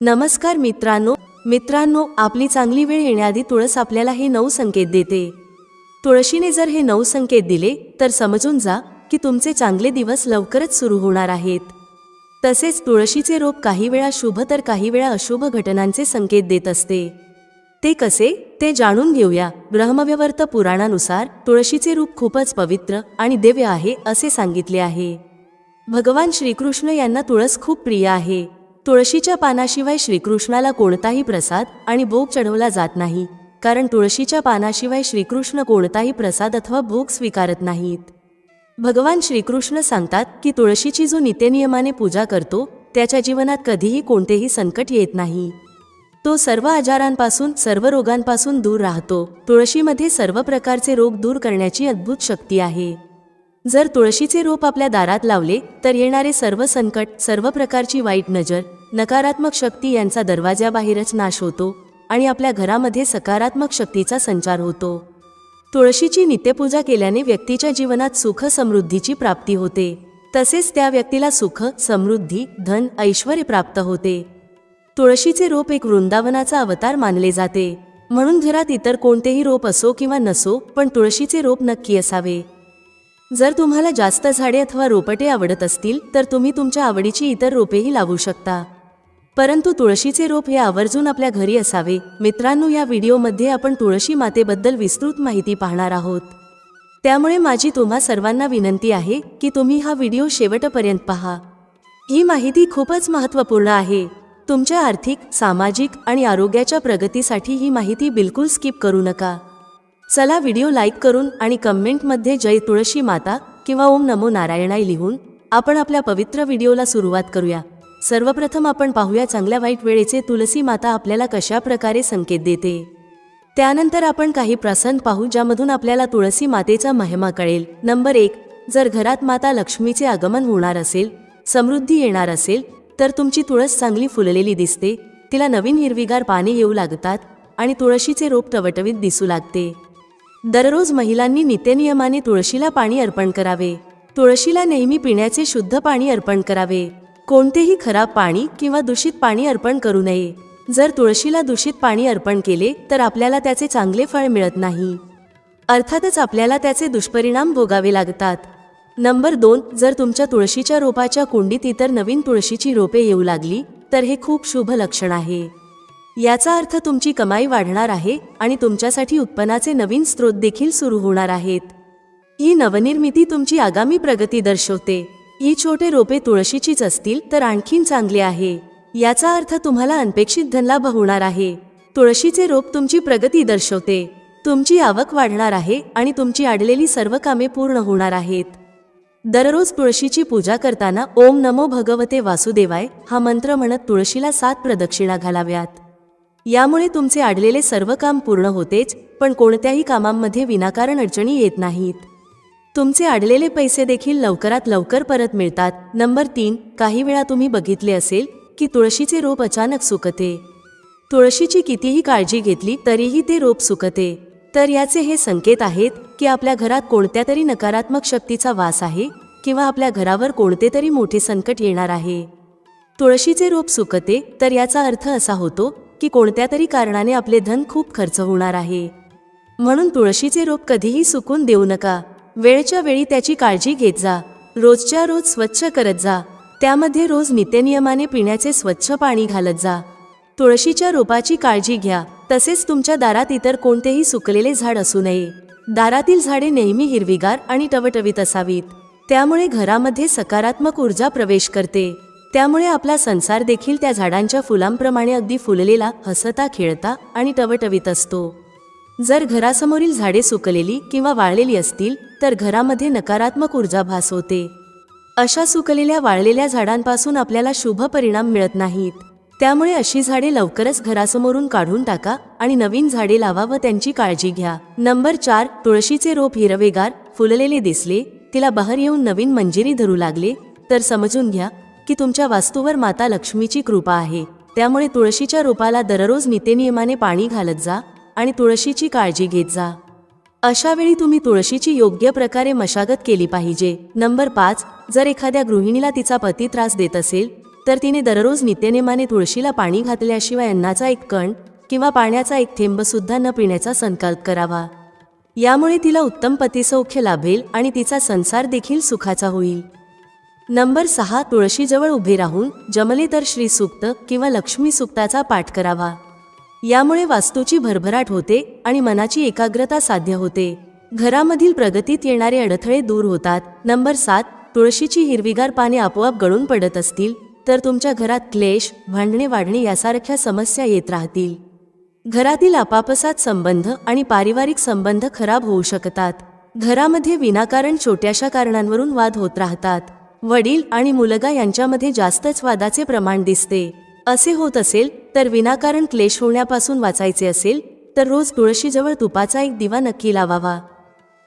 नमस्कार मित्रांनो, आपली चांगली वेळ येण्याआधी तुळस आपल्याला हे 9 संकेत देते। तुळशीने जर हे 9 संकेत दिले तर समजून जा की तुमचे चांगले दिवस लवकरच सुरू होणार आहेत। तसेच तुळशीचे रोप काही वेळा शुभ तर काही वेळा अशुभ घटनांचे संकेत देत असते। ते कसे ते जाणून घेऊया। ब्रह्मवैवर्त पुराणानुसार तुळशीचे रूप खूपच पवित्र आणि दिव्य आहे असे सांगितले आहे। भगवान श्रीकृष्ण यांना तुळस खूप प्रिय आहे। तुळशीच्या पानाशिवाय श्रीकृष्णाला कोणताही प्रसाद आणि भोग चढवला जात नाही, कारण तुळशीच्या पानाशिवाय श्रीकृष्ण कोणताही प्रसाद अथवा भोग स्वीकारत नाहीत। भगवान श्रीकृष्ण सांगतात की तुळशीची जो नित्यनियमाने पूजा करतो त्याच्या जीवनात कधीही कोणतेही संकट येत नाही। तो सर्व आजारांपासून सर्व रोगांपासून दूर राहतो। तुळशीमध्ये सर्व प्रकारचे रोग दूर करण्याची अद्भुत शक्ती आहे। जर तुळशीचे रोप आपल्या दारात लावले तर येणारे सर्व संकट, सर्व प्रकारची वाईट नजर, नकारात्मक शक्ती यांचा दरवाजाबाहेरच नाश होतो आणि आपल्या घरामध्ये सकारात्मक शक्तीचा संचार होतो। तुळशीची नित्यपूजा केल्याने व्यक्तीच्या जीवनात सुख समृद्धीची प्राप्ती होते। तसेच त्या व्यक्तीला सुख, समृद्धी, धन, ऐश्वर्य प्राप्त होते। तुळशीचे रोप एक वृंदावनाचा अवतार मानले जाते। म्हणून घरात इतर कोणतेही रोप असो किंवा नसो, पण तुळशीचे रोप नक्की असावे। जर तुम्हाला जास्त झाडे अथवा रोपटे आवडत असतील तर तुम्ही तुमच्या आवडीची इतर रोपेही लावू शकता, परंतु तुळशीचे रोप हे आवर्जून आपल्या घरी असावे। मित्रांनो, या व्हिडिओमध्ये आपण तुळशी मातेबद्दल विस्तृत माहिती पाहणार आहोत। त्यामुळे माझी तुम्हा सर्वांना विनंती आहे की तुम्ही हा व्हिडिओ शेवटपर्यंत पहा। ही माहिती खूपच महत्त्वपूर्ण आहे। तुमच्या आर्थिक, सामाजिक आणि आरोग्याच्या प्रगतीसाठी ही माहिती बिलकुल स्किप करू नका। चला व्हिडिओ लाईक करून आणि कमेंटमध्ये जय तुळशी माता किंवा ओम नमो नारायणाय लिहून आपण आपल्या पवित्र व्हिडिओला सुरुवात करूया। सर्वप्रथम आपण पाहूया चांगल्या वाईट वेळेचे तुळशी माता आपल्याला कशा प्रकारे संकेत देते। त्यानंतर आपण काही प्रसंग पाहू ज्यामधून आपल्याला तुळशी मातेचा महिमा कळेल। नंबर 1, जर घरात माता लक्ष्मीचे आगमन होणार असेल, समृद्धी येणार असेल तर तुमची तुळस चांगली फुललेली दिसते, तिला नवीन हिरवीगार पाने येऊ लागतात आणि तुळशीचे रोप टवटवीत दिसू लागते। दररोज महिलांनी नित्यनियमाने तुळशीला पाणी अर्पण करावे। तुळशीला नेहमी पिण्याचे शुद्ध पाणी अर्पण करावे। कोणतेही खराब पाणी किंवा दूषित पाणी अर्पण करू नये। जर तुळशीला दूषित पाणी अर्पण केले तर आपल्याला त्याचे चांगले फळ मिळत नाही, अर्थातच आपल्याला त्याचे दुष्परिणाम भोगावे लागतात। नंबर 2, जर तुमच्या तुळशीच्या रोपाच्या कुंडीत इतर नवीन तुळशीची रोपे येऊ लागली तर हे खूप शुभ लक्षण आहे। याचा अर्थ तुमची कमाई वाढणार आहे आणि तुमच्यासाठी उत्पन्नाचे नवीन स्रोत देखील सुरू होणार आहेत। ही नवनिर्मिती तुमची आगामी प्रगती दर्शवते। ही छोटे रोपे तुळशीचीच असतील तर आणखीन चांगले आहे। याचा अर्थ तुम्हाला अनपेक्षित धनलाभ होणार आहे। तुळशीचे रोप तुमची प्रगती दर्शवते। तुमची आवक वाढणार आहे आणि तुमची अडलेली सर्व कामे पूर्ण होणार आहेत। दररोज तुळशीची पूजा करताना ओम नमो भगवते वासुदेवाय हा मंत्र म्हणत तुळशीला 7 प्रदक्षिणा घालाव्यात। यामुळे तुमचे अडलेले सर्व काम पूर्ण होतेच, पण कोणत्याही कामांमध्ये विनाकारण अडचणी येत नाहीत। तुमचे अडलेले पैसे देखील लवकरात लवकर परत मिळतात। नंबर 3, काही वेळा तुम्ही बघितले असेल की तुळशीचे रोप अचानक सुकते। तुळशीची कितीही काळजी घेतली तरीही ते रोप सुकते, तर याचे हे संकेत आहेत की आपल्या घरात कोणत्या तरी नकारात्मक शक्तीचा वास आहे किंवा आपल्या घरावर कोणते तरी मोठे संकट येणार आहे। तुळशीचे रोप सुकते तर याचा अर्थ असा होतो की कोणत्या तरी कारणाने आपले धन खूप खर्च होणार आहे। म्हणून तुळशीचे रोप कधीही सुकून देऊ नका। वेळच्या वेळी त्याची काळजी घेत जा। रोजच्या रोज स्वच्छ करत जा। त्यामध्ये रोज नित्यनियमाने पिण्याचे स्वच्छ पाणी घालत जा। तुळशीच्या रोपाची काळजी घ्या। तसेच तुमच्या दारात इतर कोणतेही सुकलेले झाड असू नये। दारातील झाडे नेहमी हिरवीगार आणि टवटवीत असावीत, त्यामुळे घरामध्ये सकारात्मक ऊर्जा प्रवेश करते। त्यामुळे आपला संसार देखील त्या झाडांच्या फुलांप्रमाणे अगदी फुललेला, हसता खेळता आणि टवटवीत असतो। जर घरासमोरील झाडे सुकलेली किंवा वाळलेली असतील तर घरामध्ये नकारात्मक ऊर्जा भास होते। अशा सुकलेल्या वाळलेल्या झाडांपासून आपल्याला शुभ परिणाम मिळत नाहीत। त्यामुळे अशी झाडे लवकरच घरासमोरून काढून टाका आणि नवीन झाडे लावा व त्यांची काळजी घ्या। नंबर 4, तुळशीचे रोप हिरवेगार फुललेले दिसले, तिला बहर येऊन नवीन मंजिरी धरू लागले तर समजून घ्या की तुमच्या वास्तूवर माता लक्ष्मीची कृपा आहे। त्यामुळे तुळशीच्या रोपाला दररोज नित्यनियमाने पाणी घालत जा आणि तुळशीची काळजी घेत जा। अशा वेळी तुम्ही तुळशीची योग्य प्रकारे मशागत केली पाहिजे। नंबर 5, जर एखाद्या गृहिणीला तिचा पती त्रास देत असेल तर तिने दररोज नित्यनेमाने तुळशीला पाणी घातल्याशिवाय अन्नाचा एक कण किंवा पाण्याचा एक थेंब सुद्धा न पिण्याचा संकल्प करावा. यामुळे तिला उत्तम पतिसौख्य लाभेल आणि तिचा संसार देखील सुखाचा होईल. नंबर 6, तुळशीजवळ उभे राहून जमले तर श्री सूक्त किंवा लक्ष्मी सूक्ताचा पाठ करावा. यामुळे वास्तूची भरभराट होते आणि मनाची एकाग्रता साध्य होते. घरामधील प्रगतीत येणारे अडथळे दूर होतात. नंबर 7, तुळशीची हिरवीगार पाने आपोआप गळून पडत असतील तर तुमच्या घरात क्लेश, भांडणे वाढणे यासारख्या समस्या येत राहतील. घरातील आपापसात संबंध आणि पारिवारिक संबंध खराब होऊ शकतात. घरामध्ये विनाकारण छोट्याशा कारणांवरून वाद होत राहतात. वडील आणि मुलगा यांच्यामध्ये जास्तच वादाचे प्रमाण दिसते. असे होत असेल तर विनाकारण क्लेश होण्यापासून वाचायचे असेल तर रोज तुळशीजवळ तुपाचा एक दिवा नक्की लावावा.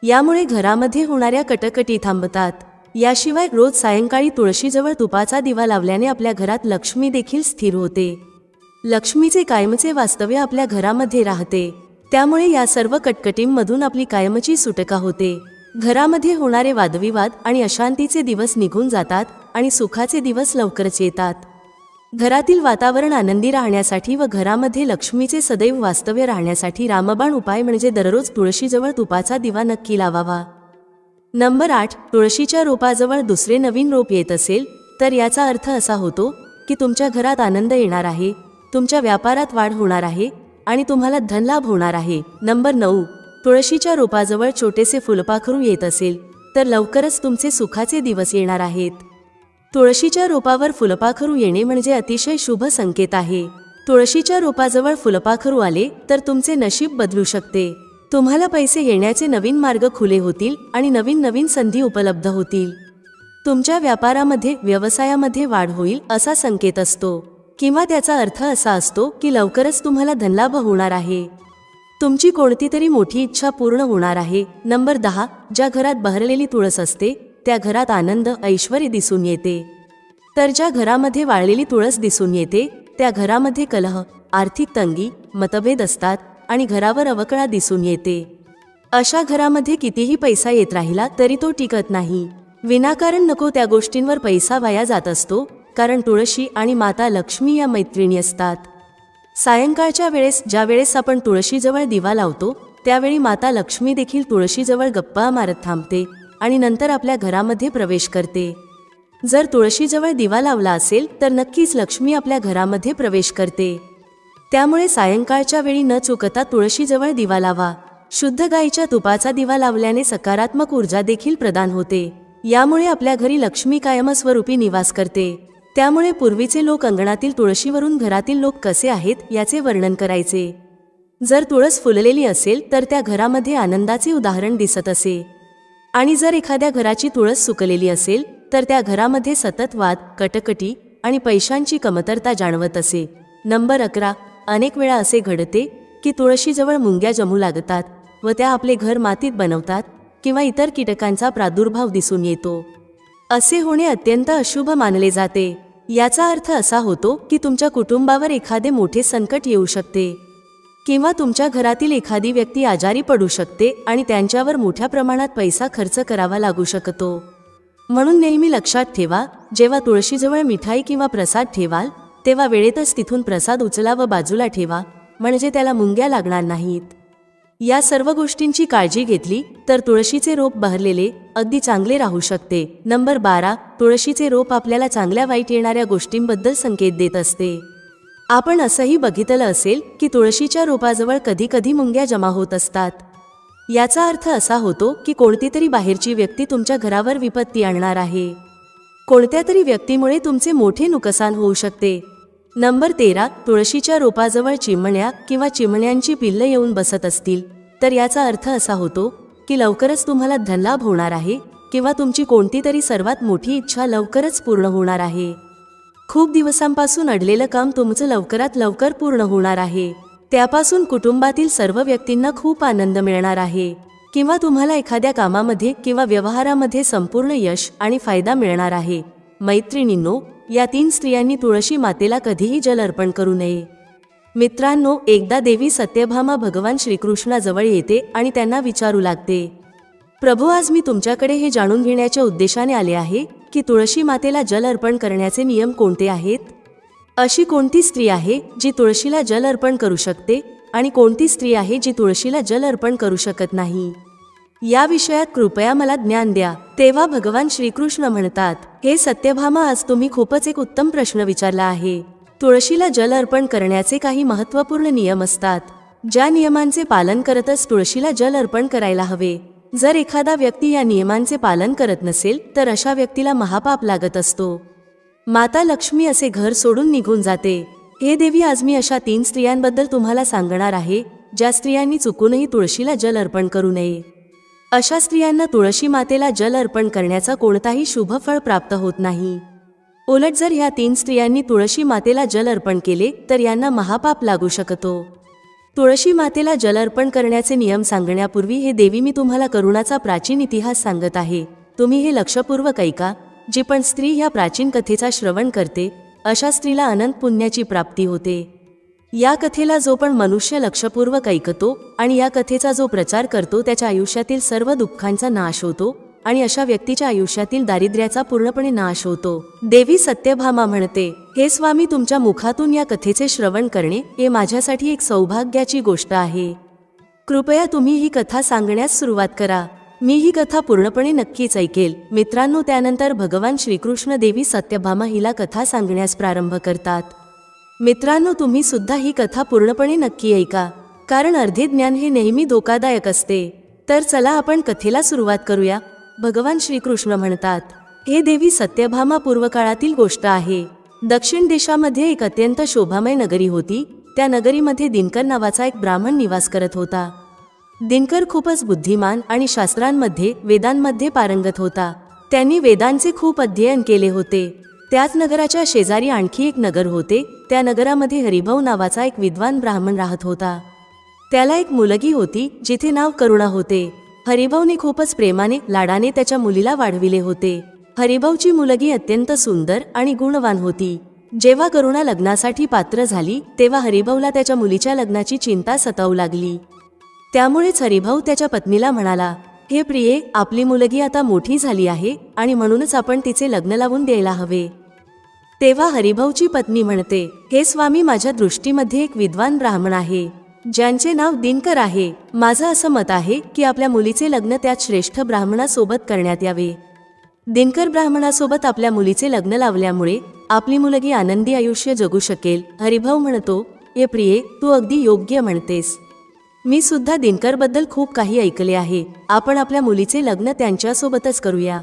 यामुळे घरामध्ये होणाऱ्या कटकटी थांबतात. याशिवाय रोज सायंकाळी तुळशीजवळ तुपाचा दिवा लावल्याने आपल्या घरात लक्ष्मी देखील स्थिर होते. लक्ष्मीचे कायमचे वास्तव्य आपल्या घरामध्ये राहते. त्यामुळे या सर्व कटकटींमधून आपली कायमची सुटका होते. घरामध्ये होणारे वादविवाद आणि अशांतीचे दिवस निघून जातात आणि सुखाचे दिवस लवकरच येतात. घरातील वातावरण आनंदी राहण्यासाठी व घरामध्ये लक्ष्मीचे सदैव वास्तव्य राहण्यासाठी रामबाण उपाय म्हणजे दररोज तुळशीजवळ तुपाचा दिवा नक्की लावावा. नंबर 8, तुळशीच्या रोपाजवळ दुसरे नवीन रोप येत असेल तर याचा अर्थ असा होतो की तुमच्या घरात आनंद येणार आहे, तुमच्या व्यापारात वाढ होणार आहे आणि तुम्हाला धनलाभ होणार आहे. नंबर 9, तुळशीच्या रोपाजवळ छोटेसे फुलपाखरू येत असेल तर लवकरच तुमचे सुखाचे दिवस येणार आहेत. तुळशीच्या रोपावर फुलपाखरू येणे म्हणजे अतिशय शुभ संकेत आहे. तुळशीच्या रोपाजवळ फुलपाखरू आले तर तुमचे नशीब बदलू शकते. तुम्हाला पैसे येण्याचे नवीन मार्ग खुले होतील आणि नवीन नवीन संधी उपलब्ध होतील. तुमच्या व्यापारामध्ये व्यवसायामध्ये वाढ होईल असा संकेत असतो किंवा त्याचा अर्थ असा असतो की लवकरच तुम्हाला धनलाभ होणार आहे. तुमची कोणती तरी मोठी इच्छा पूर्ण होणार आहे. नंबर 10, ज्या घरात बहरलेली तुळस असते त्या घरात आनंद, ऐश्वर्य दिसून येते. तर ज्या घरामध्ये वाळलेली तुळस दिसून येते त्या घरामध्ये कलह, आर्थिक तंगी, मतभेद असतात आणि घरावर अवकळा दिसून येते. अशा घरामध्ये कितीही पैसा येत राहिला तरी तो टिकत नाही. विनाकारण नको त्या गोष्टींवर पैसा वाया जात असतो, कारण तुळशी आणि माता लक्ष्मी या मैत्रिणी असतात. सायंकाळच्या वेळेस ज्या वेळेस आपण तुळशीजवळ दिवा लावतो त्यावेळी माता लक्ष्मी देखील तुळशीजवळ गप्पा मारत थांबते आणि नंतर आपल्या घरामध्ये प्रवेश करते. जर तुळशीजवळ दिवा लावला असेल तर नक्कीच लक्ष्मी आपल्या घरामध्ये प्रवेश करते. त्यामुळे सायंकाळच्या वेळी न चुकता तुळशीजवळ दिवा लावा. शुद्ध गाईच्या तुपाचा दिवा लावल्याने सकारात्मक ऊर्जा देखील प्रदान होते. यामुळे आपल्या घरी लक्ष्मी कायमस्वरूपी निवास करते. त्यामुळे पूर्वीचे लोक अंगणातील तुळशीवरून घरातील लोक कसे आहेत याचे वर्णन करायचे. जर तुळस फुललेली असेल तर त्या घरामध्ये आनंदाचे उदाहरण दिसत असे आणि जर एखाद्या घराची तुळस सुकलेली असेल तर त्या घरामध्ये सतत वाद, कटकटी आणि पैशांची कमतरता जाणवत असे. नंबर 11, अनेक वेळा असे घडते की तुळशीजवळ मुंग्या जमू लागतात व त्या आपले घर मातीत बनवतात किंवा इतर कीटकांचा प्रादुर्भाव दिसून येतो. असे होणे अत्यंत अशुभ मानले जाते. याचा अर्थ असा होतो की तुमच्या कुटुंबावर एखादे मोठे संकट येऊ शकते किंवा तुमच्या घरातील एखादी व्यक्ती आजारी पडू शकते आणि त्यांच्यावर मोठ्या प्रमाणात पैसा खर्च करावा लागू शकतो. म्हणून नेहमी लक्षात ठेवा, जेव्हा तुळशीजवळ मिठाई किंवा प्रसाद ठेवाल तेव्हा वेळेतच तिथून प्रसाद उचला व बाजूला ठेवा, म्हणजे त्याला मुंग्या लागणार नाहीत. या सर्व गोष्टींची काळजी घेतली तर तुळशीचे रोप बहरलेले अगदी चांगले राहू शकते. नंबर 12, तुळशीचे रोप आपल्याला चांगल्या वाईट येणाऱ्या गोष्टींबद्दल संकेत देत असते. आपण असंही बघितलं असेल की तुळशीच्या रोपाजवळ कधी कधी मुंग्या जमा होत असतात. याचा अर्थ असा होतो की कोणती तरी बाहेरची व्यक्ती तुमच्या घरावर विपत्ती आणणार आहे. कोणत्या तरी व्यक्तीमुळे तुमचे मोठे नुकसान होऊ शकते. नंबर 13, तुळशीच्या रोपाजवळ चिमण्या किंवा चिमण्यांची पिल्लं येऊन बसत असतील तर याचा अर्थ असा होतो की लवकरच तुम्हाला धनलाभ होणार आहे किंवा तुमची कोणती तरी सर्वात मोठी इच्छा लवकरच पूर्ण होणार आहे. खूप दिवसांपासून अडलेलं काम तुमचं लवकरात लवकर पूर्ण होणार आहे. त्यापासून कुटुंबातील सर्व व्यक्तींना खूप आनंद मिळणार आहे किंवा तुम्हाला एखाद्या कामामध्ये किंवा व्यवहारामध्ये संपूर्ण यश आणि फायदा मिळणार आहे. मैत्रिणींनो, या 3 स्त्रियांनी तुळशी मातेला कधीही जल अर्पण करू नये. मित्रांनो, एकदा देवी सत्यभामा भगवान श्रीकृष्णाजवळ येते आणि त्यांना विचारू लागते, प्रभू, आज मी तुमच्याकडे हे जाणून घेण्याच्या उद्देशाने आले आहे की तुळशी मातेला जल अर्पण करण्याचे नियम कोणते आहेत? अशी कोणती स्त्री आहे जी तुळशीला जल अर्पण करू शकते आणि कोणती स्त्री आहे जी तुळशीला जल अर्पण करू शकत नाही? या विषयात कृपया मला ज्ञान द्या. तेव्हा भगवान श्रीकृष्ण म्हणतात, हे सत्यभामा, आज तुम्ही खूपच एक उत्तम प्रश्न विचारला आहे. तुळशीला जल अर्पण करण्याचे काही महत्त्वपूर्ण नियम असतात, ज्या नियमांचे पालन करतच तुळशीला जल अर्पण करायला हवे. जर एखादा व्यक्ती या नियमांचे पालन करत नसेल तर अशा व्यक्तीला महापाप लागत असतो. माता लक्ष्मी असे घर सोडून निघून जाते. हे देवी, आज मी अशा 3 स्त्रियांबद्दल तुम्हाला सांगणार आहे, ज्या स्त्रियांनी चुकूनही तुळशीला जल अर्पण करू नये. अशा स्त्रियांना तुळशी मातेला जल अर्पण करण्याचा कोणताही शुभ फळ प्राप्त होत नाही. उलट जर ह्या 3 स्त्रियांनी तुळशी मातेला जल अर्पण केले तर यांना महापाप लागू शकतो. तुळशी मातेला जल अर्पण करण्याचे नियम सांगण्यापूर्वी हे देवी, मी तुम्हाला करुणाचा प्राचीन इतिहास सांगत आहे. तुम्ही हे लक्षपूर्वक ऐका. जी पण स्त्री ह्या प्राचीन कथेचा श्रवण करते अशा स्त्रीला अनंत पुण्याची प्राप्ती होते. या कथेला जो पण मनुष्य लक्षपूर्वक ऐकतो आणि या कथेचा जो प्रचार करतो त्याच्या आयुष्यातील सर्व दुःखांचा नाश होतो आणि अशा व्यक्तीच्या आयुष्यातील दारिद्र्याचा पूर्णपणे नाश होतो. देवी सत्यभामा म्हणते, हे स्वामी, तुमच्या मुखातून या कथेचे श्रवण करणे हे माझ्यासाठी एक सौभाग्याची गोष्ट आहे. कृपया तुम्ही ही कथा सांगण्यास सुरुवात करा. मी ही कथा पूर्णपणे नक्कीच ऐकेल. मित्रांनो, त्यानंतर भगवान श्रीकृष्ण देवी सत्यभामा हिला कथा सांगण्यास प्रारंभ करतात. मित्रांनो, तुम्ही सुद्धा ही कथा पूर्णपणे नक्की ऐका, कारण अर्धे ज्ञान हे नेहमी धोकादायक असते. तर चला आपण कथेला सुरुवात करूया. भगवान श्रीकृष्ण म्हणतात, हे देवी सत्यभामा, पूर्वकाळातील गोष्ट आहे. दक्षिण देशामध्ये एक अत्यंत शोभामय नगरी होती. त्या नगरीमध्ये दिनकर नावाचा एक ब्राह्मण निवास करत होता. दिनकर खूपच बुद्धिमान आणि शास्त्रांमध्ये, वेदांमध्ये पारंगत होता. त्यांनी वेदांचे खूप अध्ययन केले होते. त्याच नगराच्या शेजारी आणखी एक नगर होते. त्या नगरामध्ये हरिभाऊ नावाचा एक विद्वान ब्राह्मण राहत होता. त्याला एक मुलगी होती जिथे नाव करुणा होते. हरिभाऊने खूपच प्रेमाने, लाडाने त्याच्या मुलीला वाढविले होते. हरिभाऊची मुलगी अत्यंत सुंदर आणि गुणवान होती. जेव्हा करुणा लग्नासाठी पात्र झाली तेव्हा हरिभाऊला त्याच्या मुलीच्या लग्नाची चिंता सतावू लागली. त्यामुळेच हरिभाऊ त्याच्या पत्नीला म्हणाला, हे प्रिये, आपली मुलगी आता मोठी झाली आहे आणि म्हणूनच आपण तिचे लग्न लावून द्यायला हवे. तेव्हा हरिभाऊची पत्नी म्हणते, हे स्वामी, माझ्या दृष्टीमध्ये एक विद्वान ब्राह्मण आहे ज्यांचे नाव दिनकर आहे. माझं असं मत आहे की आपल्या मुलीचे लग्न त्याच श्रेष्ठ ब्राह्मणासोबत करण्यात यावे. दिनकर ब्राह्मणासोबत आपल्या मुलीचे लग्न लावल्यामुळे आपली मुलगी आनंदी आयुष्य जगू शकेल. हरिभाऊ म्हणतो, हे प्रिये, तू अगदी योग्य म्हणतेस. मी सुद्धा दिनकरबद्दल खूप काही ऐकले आहे. आपण आपल्या मुलीचे लग्न त्यांच्यासोबतच करूया.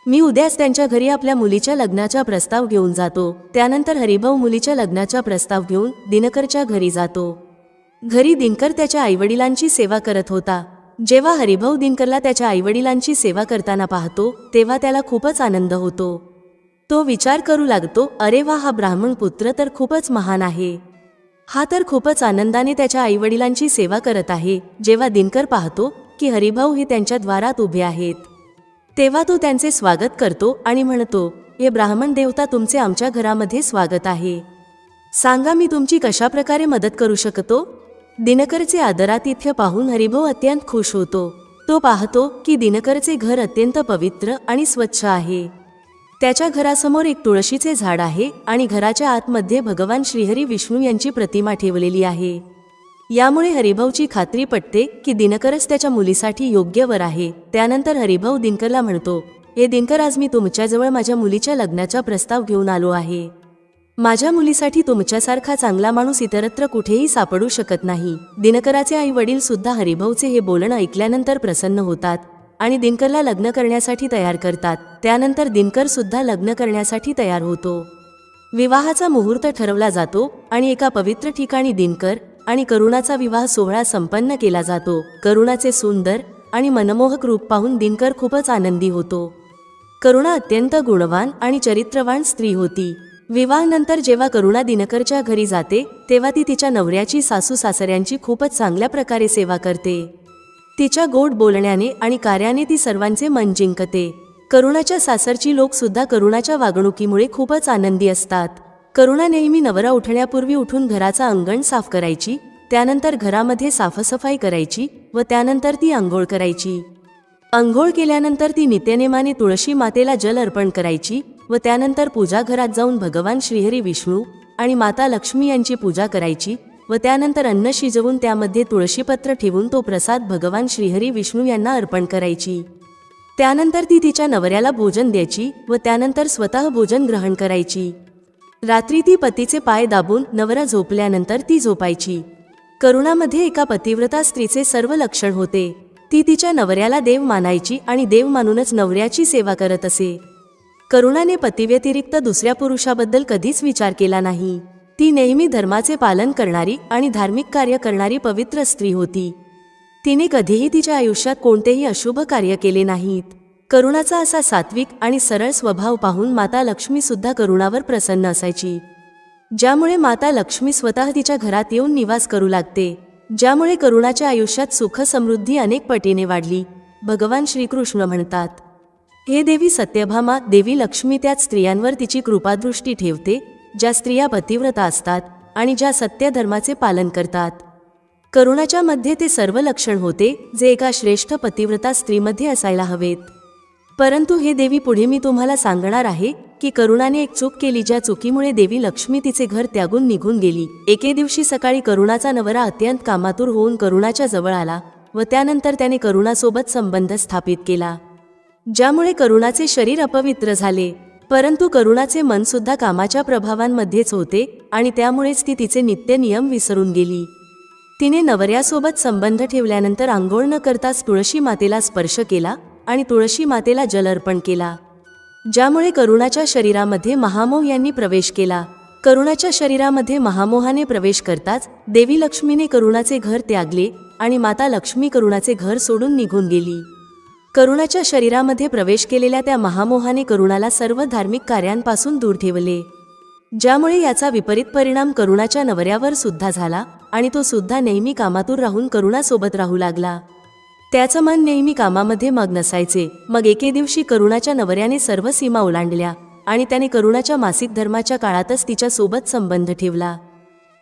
मी उद्याच त्यांच्या घरी आपल्या मुलीच्या लग्नाचा प्रस्ताव घेऊन जातो. त्यानंतर हरिभाऊ मुलीच्या लग्नाचा प्रस्ताव घेऊन दिनकरच्या घरी जातो. घरी दिनकर त्याच्या आईवडिलांची सेवा करत होता. जेव्हा हरिभाऊ दिनकरला त्याच्या आईवडिलांची सेवा करताना पाहतो तेव्हा त्याला खूपच आनंद होतो. तो विचार करू लागतो, अरे वा, हा ब्राह्मण पुत्र तर खूपच महान आहे. हा तर खूपच आनंदाने त्याच्या आईवडिलांची सेवा करत आहे. जेव्हा दिनकर पाहतो की हरिभाऊ हे त्यांच्या द्वारात उभे आहेत तेव्हा तो त्यांचे स्वागत करतो आणि म्हणतो, हे ब्राह्मण देवता, तुमचे आमच्या घरामध्ये स्वागत आहे. सांगा, मी तुमची कशा प्रकारे मदत करू शकतो? दिनकरचे आदरातिथ्य पाहून हरिभाऊ अत्यंत खुश होतो. तो पाहतो की दिनकरचे घर अत्यंत पवित्र आणि स्वच्छ आहे. त्याच्या घरासमोर एक तुळशीचे झाड आहे आणि घराच्या आतमध्ये भगवान श्रीहरी विष्णू यांची प्रतिमा ठेवलेली आहे. यामुळे हरिभाऊची खात्री पटते की दिनकरच त्याच्या मुलीसाठी योग्य वर आहे. त्यानंतर हरिभाऊ दिनकरला म्हणतो, हे दिनकर, आज मी तुमच्याजवळ माझ्या मुलीच्या लग्नाचा प्रस्ताव घेऊन आलो आहे. माझ्या मुलीसाठी तुमच्यासारखा चांगला माणूस इतरत्र कुठेही सापडू शकत नाही. दिनकराचे आई वडील सुद्धा हरिभाऊचे हे बोलणं ऐकल्यानंतर प्रसन्न होतात आणि दिनकरला लग्न करण्यासाठी तयार करतात. त्यानंतर दिनकर सुद्धा लग्न करण्यासाठी तयार होतो. विवाहाचा मुहूर्त ठरवला जातो आणि एका पवित्र ठिकाणी दिनकर आणि करुणाचा विवाह सोहळा संपन्न केला जातो. करुणाचे सुंदर आणि मनमोहक रूप पाहून दिनकर खूपच आनंदी होतो. करुणा अत्यंत गुणवान आणि चरित्रवान स्त्री होती. विवाहानंतर जेव्हा करुणा दिनकरच्या घरी जाते तेव्हा ती तिच्या नवऱ्याची, सासू सासऱ्यांची खूपच चांगल्या प्रकारे सेवा करते. तिच्या गोड बोलण्याने आणि कार्याने ती सर्वांचे मन जिंकते. करुणाच्या सासरची लोक सुद्धा करुणाच्या वागणुकीमुळे खूपच आनंदी असतात. करुणा नेहमी नवरा उठण्यापूर्वी उठून घराचा अंगण साफ करायची, त्यानंतर घरामध्ये साफसफाई करायची व त्यानंतर ती आंघोळ करायची. अंघोळ केल्यानंतर ती नित्यनेमाने तुळशी मातेला जल अर्पण करायची व त्यानंतर पूजा घरात जाऊन भगवान श्रीहरी विष्णू आणि माता लक्ष्मी यांची पूजा करायची व त्यानंतर अन्न शिजवून त्यामध्ये तुळशीपत्र ठेवून तो प्रसाद भगवान श्रीहरी विष्णू यांना अर्पण करायची। त्यानंतर ती तिच्या नवऱ्याला भोजन द्यायची व त्यानंतर स्वतः भोजन ग्रहण करायची। रात्री ती पतीचे पाय दाबून नवरा झोपल्यानंतर ती झोपायची। करुणामध्ये एका पतिव्रता स्त्रीचे सर्व लक्षण होते। ती तिच्या नवऱ्याला देव मानायची आणि देव मानूनच नवऱ्याची सेवा करत असे। करुणाने पतीव्यतिरिक्त दुसऱ्या पुरुषाबद्दल कधीच विचार केला नाही। ती नेहमी धर्माचे पालन करणारी आणि धार्मिक कार्य करणारी पवित्र स्त्री होती। तिने कधीही तिच्या आयुष्यात कोणतेही अशुभ कार्य केले नाहीत। करुणाचा असा सात्विक आणि सरळ स्वभाव पाहून माता लक्ष्मी सुद्धा करुणावर प्रसन्न असायची, ज्यामुळे माता लक्ष्मी स्वतः तिच्या घरात येऊन निवास करू लागते, ज्यामुळे करुणाच्या आयुष्यात सुख समृद्धी अनेक पटीने वाढली। भगवान श्रीकृष्ण म्हणतात, हे देवी सत्यभामा, देवी लक्ष्मी त्याच स्त्रियांवर तिची कृपादृष्टी ठेवते ज्या स्त्रिया पतिव्रता असतात आणि ज्या सत्य धर्माचे पालन करतात। करुणाच्या मध्ये ते सर्व लक्षण होते जे एका श्रेष्ठ पतिव्रता स्त्रीमध्ये असायला हवेत। परंतु हे देवी, पुढे मी तुम्हाला सांगणार आहे की करुणाने एक चूक केली, ज्या चुकीमुळे देवी लक्ष्मी तिचे घर त्यागून निघून गेली। एके दिवशी सकाळी करुणाचा नवरा अत्यंत कामातूर होऊन करुणाच्या जवळ आला व त्यानंतर त्याने करुणासोबत संबंध स्थापित केला, ज्यामुळे करुणाचे शरीर अपवित्र झाले। परंतु करुणाचे मन सुद्धा कामाच्या प्रभावांमध्येच होते आणि त्यामुळेच ती तिचे नित्य नियम विसरून गेली। तिने नवऱ्यासोबत संबंध ठेवल्यानंतर आंघोळ न करताच तुळशी मातेला स्पर्श केला आणि तुळशी मातेला जल अर्पण केला, ज्यामुळे करुणाच्या शरीरामध्ये महामोह यांनी प्रवेश केला। करुणाच्या शरीरामध्ये महामोहाने प्रवेश करताच देवी लक्ष्मीने करुणाचे घर त्यागले आणि माता लक्ष्मी करुणाचे घर सोडून निघून गेली। करुणाच्या शरीरामध्ये प्रवेश केलेल्या त्या महामोहाने करुणाला सर्व धार्मिक कार्यांपासून दूर ठेवले, ज्यामुळे याचा विपरीत परिणाम करुणाच्या नवऱ्यावर सुद्धा झाला आणि तो सुद्धा नेहमी कामातूर राहून करुणासोबत राहू लागला। त्याचं मन नेहमी कामामध्ये मग्न असायचे। मग एके दिवशी करुणाच्या नवऱ्याने सर्व सीमा ओलांडल्या आणि त्याने करुणाच्या मासिक धर्माच्या काळातच तिच्यासोबत संबंध ठेवला,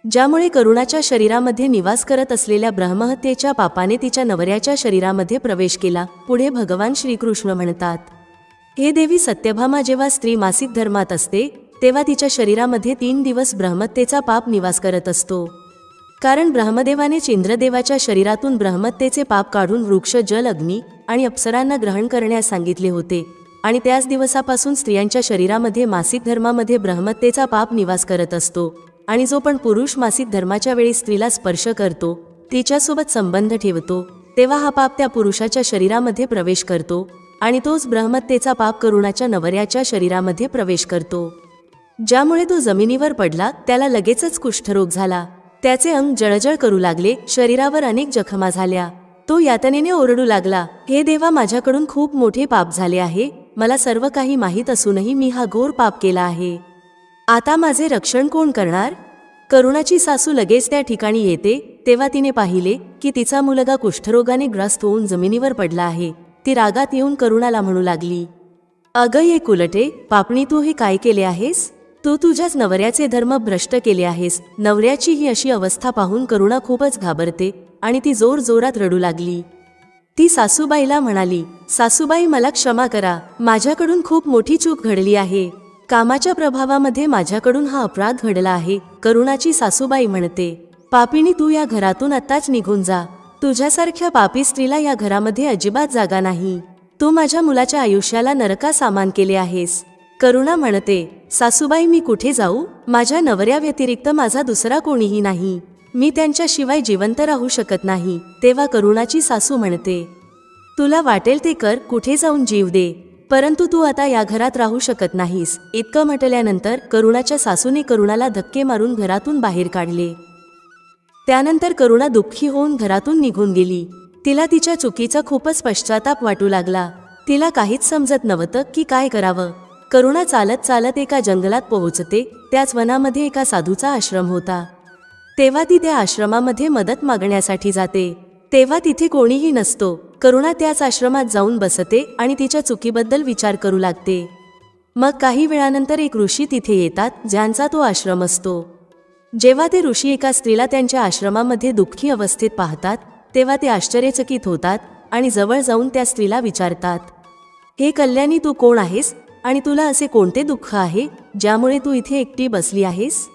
ज्यामुळे करुणाच्या शरीरामध्ये निवास करत असलेल्या ब्रह्महत्येच्या पापाने तिच्या नवऱ्याच्या शरीरामध्ये प्रवेश केला। पुढे भगवान श्रीकृष्ण म्हणतात, हे देवी सत्यभामा, जेव्हा स्त्री मासिक धर्मात असते तेव्हा तिच्या शरीरामध्ये 3 दिवस ब्रह्महत्येचा पाप निवास करत असतो, कारण ब्रह्मदेवानेच इंद्रदेवाच्या शरीरातून ब्रह्महत्येचे पाप काढून वृक्ष, जल, अग्नी आणि अप्सरांना ग्रहण करण्यास सांगितले होते आणि त्याच दिवसापासून स्त्रियांच्या शरीरामध्ये मासिक धर्मामध्ये ब्रह्महत्येचा पाप निवास करत असतो आणि जो पण पुरुष मासिक धर्माच्या वेळी स्त्रीला स्पर्श करतो, तिच्यासोबत संबंध ठेवतो, तेव्हा हा पाप त्या पुरुषाच्या शरीरामध्ये प्रवेश करतो आणि तोच ब्रह्महत्येचा पाप करुणाच्या नवऱ्याच्या शरीरामध्ये प्रवेश करतो, ज्यामुळे तो जमिनीवर पडला। त्याला लगेचच कुष्ठरोग झाला, त्याचे अंग जळजळ करू लागले, शरीरावर अनेक जखमा झाल्या। तो यातनेने ओरडू लागला, हे देवा, माझ्याकडून खूप मोठे पाप झाले आहे। मला सर्व काही माहीत असूनही मी हा घोर पाप केला आहे। आता माझे रक्षण कोण करणार? करुणाची सासू लगेच त्या ठिकाणी येते तेव्हा तिने पाहिले की तिचा मुलगा कुष्ठरोगाने ग्रस्त होऊन जमिनीवर पडला आहे। ती रागात येऊन करुणाला म्हणू लागली, अगं ये कुलटे, पापणी, तू हे काय केले आहेस? तू तुझ्याच नवऱ्याचे धर्म भ्रष्ट केले आहेस। नवऱ्याची ही अशी अवस्था पाहून करुणा खूपच घाबरते आणि ती जोर जोरात रडू लागली। ती सासूबाईला म्हणाली, सासूबाई, मला क्षमा करा, माझ्याकडून खूप मोठी चूक घडली आहे। कामाच्या प्रभावामध्ये माझ्याकडून हा अपराध घडला आहे। करुणाची सासूबाई म्हणते, पापिणी, तू या घरातून आत्ताच निघून जा। तुझ्यासारख्या पापी स्त्रीला या घरामध्ये अजिबात जागा नाही। तू माझ्या मुलाच्या आयुष्याला नरका सामान केले आहेस। करुणा म्हणते, सासूबाई, मी कुठे जाऊ? माझ्या नवऱ्याव्यतिरिक्त माझा दुसरा कोणीही नाही। मी त्यांच्याशिवाय जिवंत राहू शकत नाही। तेव्हा करुणाची सासू म्हणते, तुला वाटेल ते कर, कुठे जाऊन जीव दे, परंतु तू आता या घरात राहू शकत नाहीस। इतकं म्हटल्यानंतर करुणाच्या सासूने करुणाला धक्के मारून घरातून बाहेर काढले। त्यानंतर करुणा दुःखी होऊन घरातून निघून गेली। तिला तिच्या चुकीचा खूपच पश्चाताप वाटू लागला। तिला काहीच समजत नव्हतं की काय करावं। करुणा चालत चालत एका जंगलात पोहोचते। त्याच वनामध्ये एका साधूचा आश्रम होता। तेव्हा ती त्या आश्रमामध्ये मदत मागण्यासाठी जाते, तेव्हा तिथे कोणीही नसतो। करुणा त्याच आश्रमात जाऊन बसते आणि तिच्या चुकीबद्दल विचार करू लागते। मग काही वेळानंतर एक ऋषी तिथे येतात, ज्यांचा तो आश्रम असतो। जेव्हा ते ऋषी एका स्त्रीला त्यांच्या आश्रमामध्ये दुःखी अवस्थेत पाहतात तेव्हा ते आश्चर्यचकित होतात आणि जवळ जाऊन त्या स्त्रीला विचारतात, हे कल्याणी, तू कोण आहेस आणि तुला असे कोणते दुःख आहे ज्यामुळे तू इथे एकटी बसली आहेस?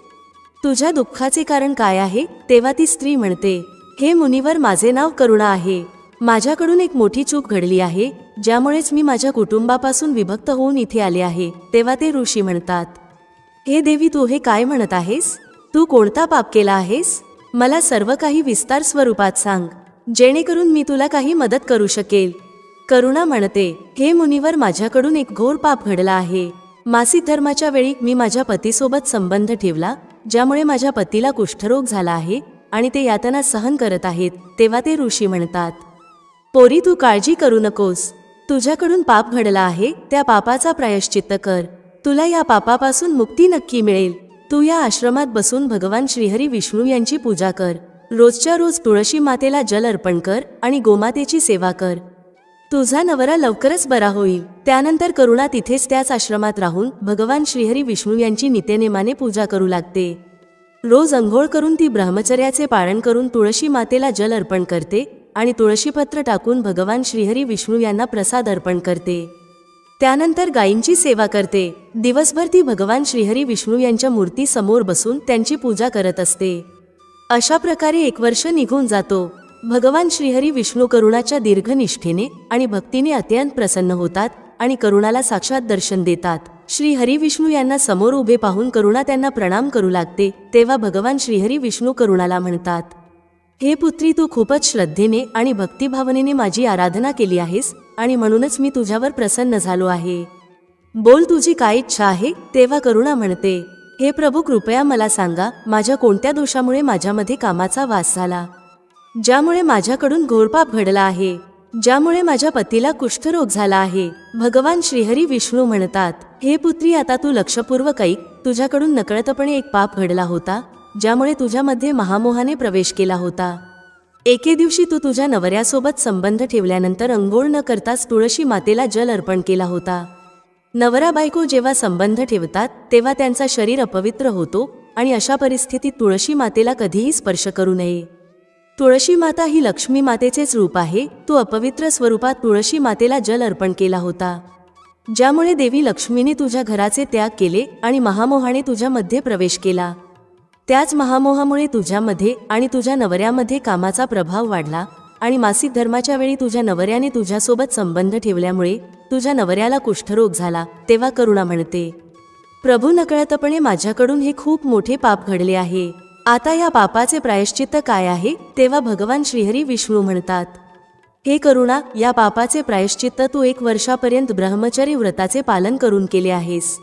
तुझ्या दुःखाचे कारण काय आहे? तेव्हा ती स्त्री म्हणते, हे मुनिवर, माझे नाव करुणा आहे. माझ्याकडून एक मोठी चूक घडली आहे, ज्यामुळेच मी माझ्या कुटुंबापासून विभक्त होऊन इथे आले आहे. तेव्हा ते ऋषी म्हणतात, हे देवी, तू हे काय म्हणत आहेस? तू कोणता पाप केला आहेस? मला सर्व काही विस्तार स्वरूपात सांग, जेणेकरून मी तुला काही मदत करू शकेल. करुणा म्हणते, हे मुनिवर, माझ्याकडून एक घोर पाप घडला आहे. मासिक धर्माच्या वेळी मी माझ्या पतीसोबत संबंध ठेवला, ज्यामुळे माझ्या पतीला कुष्ठरोग झाला आहे आणि ते यातना सहन करत आहेत. तेव्हा ते ऋषी म्हणतात, पोरी, तू काळजी करू नकोस. तुझ्याकडून पाप घडला आहे, त्या पापाचा प्रायश्चित्त कर. तुला या पापापासून मुक्ती नक्की मिळेल. तू या आश्रमात बसून भगवान श्रीहरी विष्णू यांची पूजा कर. रोजच्या रोज तुळशी मातेला जल अर्पण कर आणि गोमातेची सेवा कर. तुझा नवरा लवकरच बरा होईल. त्यानंतर करुणा तिथेच त्याच आश्रमात राहून भगवान श्रीहरी विष्णू यांची नित्यनेमाने पूजा करू लागते. रोज अंघोळ करून ती ब्रह्मचर्याचे पालन करून तुळशी मातेला जल अर्पण करते आणि तुळशीपत्र टाकून भगवान श्रीहरी विष्णू यांना प्रसाद अर्पण करते. त्यानंतर गायींची सेवा करते. दिवसभर ती भगवान श्रीहरी विष्णू यांच्या मूर्ती समोर बसून त्यांची पूजा करत असते. अशा प्रकारे 1 वर्ष निघून जातो. भगवान श्रीहरी विष्णू करुणाच्या दीर्घ निष्ठेने आणि भक्तीने अत्यंत प्रसन्न होतात आणि करुणाला साक्षात दर्शन देतात. श्रीहरी विष्णू यांना समोर उभे पाहून करुणा त्यांना प्रणाम करू लागते. तेव्हा भगवान श्रीहरी विष्णू करुणाला म्हणतात, हे पुत्री, तू खूपच श्रद्धेने आणि भक्तिभावनेने माझी आराधना केली आहेस आणि म्हणूनच मी तुझ्यावर प्रसन्न झालो आहे. बोल, तुझी काय इच्छा आहे? तेव्हा करुणा म्हणते, हे प्रभू, कृपया मला सांगा, माझ्या कोणत्या दोषामुळे माझ्यामध्ये कामाचा वास झाला, ज्यामुळे माझ्याकडून घोर पाप घडला आहे, ज्यामुळे माझ्या पतीला कुष्ठरोग झाला आहे. भगवान श्रीहरी विष्णू म्हणतात, हे पुत्री, आता तू लक्षपूर्वक ऐक. तुझ्याकडून नकळतपणे एक पाप घडला होता, ज्यामुळे तुझ्यामध्ये महामोहाने प्रवेश केला होता. एके दिवशी तू तुझ्या नवऱ्यासोबत संबंध ठेवल्यानंतर अंघोळ न करताच तुळशी मातेला जल अर्पण केला होता. नवरा बायको जेव्हा संबंध ठेवतात तेव्हा त्यांचा शरीर अपवित्र होतो आणि अशा परिस्थितीत तुळशी मातेला कधीही स्पर्श करू नये. तुळशी माता ही लक्ष्मी मातेचेच रूप आहे. तू अपवित्र स्वरूपात तुळशी मातेला जल अर्पण केला होता, ज्यामुळे देवी लक्ष्मीने तुझ्या घराचे त्याग केले आणि महामोहाने तुझ्यामध्ये प्रवेश केला. त्याच महामोहामुळे तुझ्यामध्ये आणि तुझ्या नवऱ्यामध्ये कामाचा प्रभाव वाढला आणि मासिक धर्माच्या वेळी तुझ्या नवऱ्याने तुझ्यासोबत संबंध ठेवल्यामुळे तुझ्या नवऱ्याला कुष्ठरोग झाला. तेव्हा करुणा म्हणते, प्रभू, नकळतपणे माझ्याकडून हे खूप मोठे पाप घडले आहे. आता या पापाचे प्रायश्चित्त काय आहे? तेव्हा भगवान श्रीहरी विष्णू म्हणतात, हे करुणा, या पापाचे प्रायश्चित्त तू 1 वर्षापर्यंत ब्रह्मचर्य व्रताचे पालन करून केले आहेस,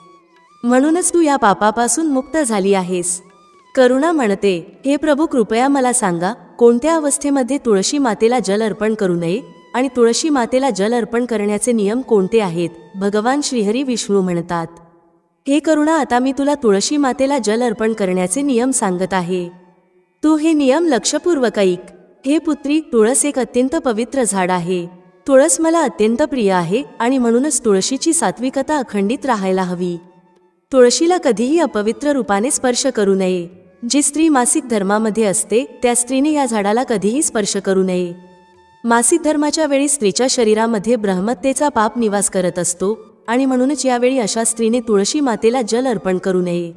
म्हणूनच तू या पापापासून मुक्त झाली आहेस. करुणा म्हणते, हे प्रभू, कृपया मला सांगा, कोणत्या अवस्थेमध्ये तुळशी मातेला जल अर्पण करू नये आणि तुळशी मातेला जल अर्पण करण्याचे नियम कोणते आहेत? भगवान श्रीहरी विष्णू म्हणतात, हे करुणा, आता मी तुला तुळशी मातेला जल अर्पण करण्याचे नियम सांगत आहे. तू हे नियम लक्षपूर्वक ऐक. हे पुत्री, तुळस एक अत्यंत पवित्र झाड आहे. तुळस मला अत्यंत प्रिय आहे आणि म्हणूनच तुळशीची सात्विकता अखंडित राहायला हवी. तुळशीला कधीही अपवित्र रूपाने स्पर्श करू नये. जी स्त्री मासिक धर्मामध्ये असते त्या स्त्रीने या झाडाला कधीही स्पर्श करू नये. मासिक धर्माच्या वेळी स्त्रीच्या शरीरामध्ये ब्रह्मत्तेचा पाप निवास करत असतो आणि म्हणूनच यावेळी अशा स्त्रीने तुळशी मातेला जल अर्पण करू नये.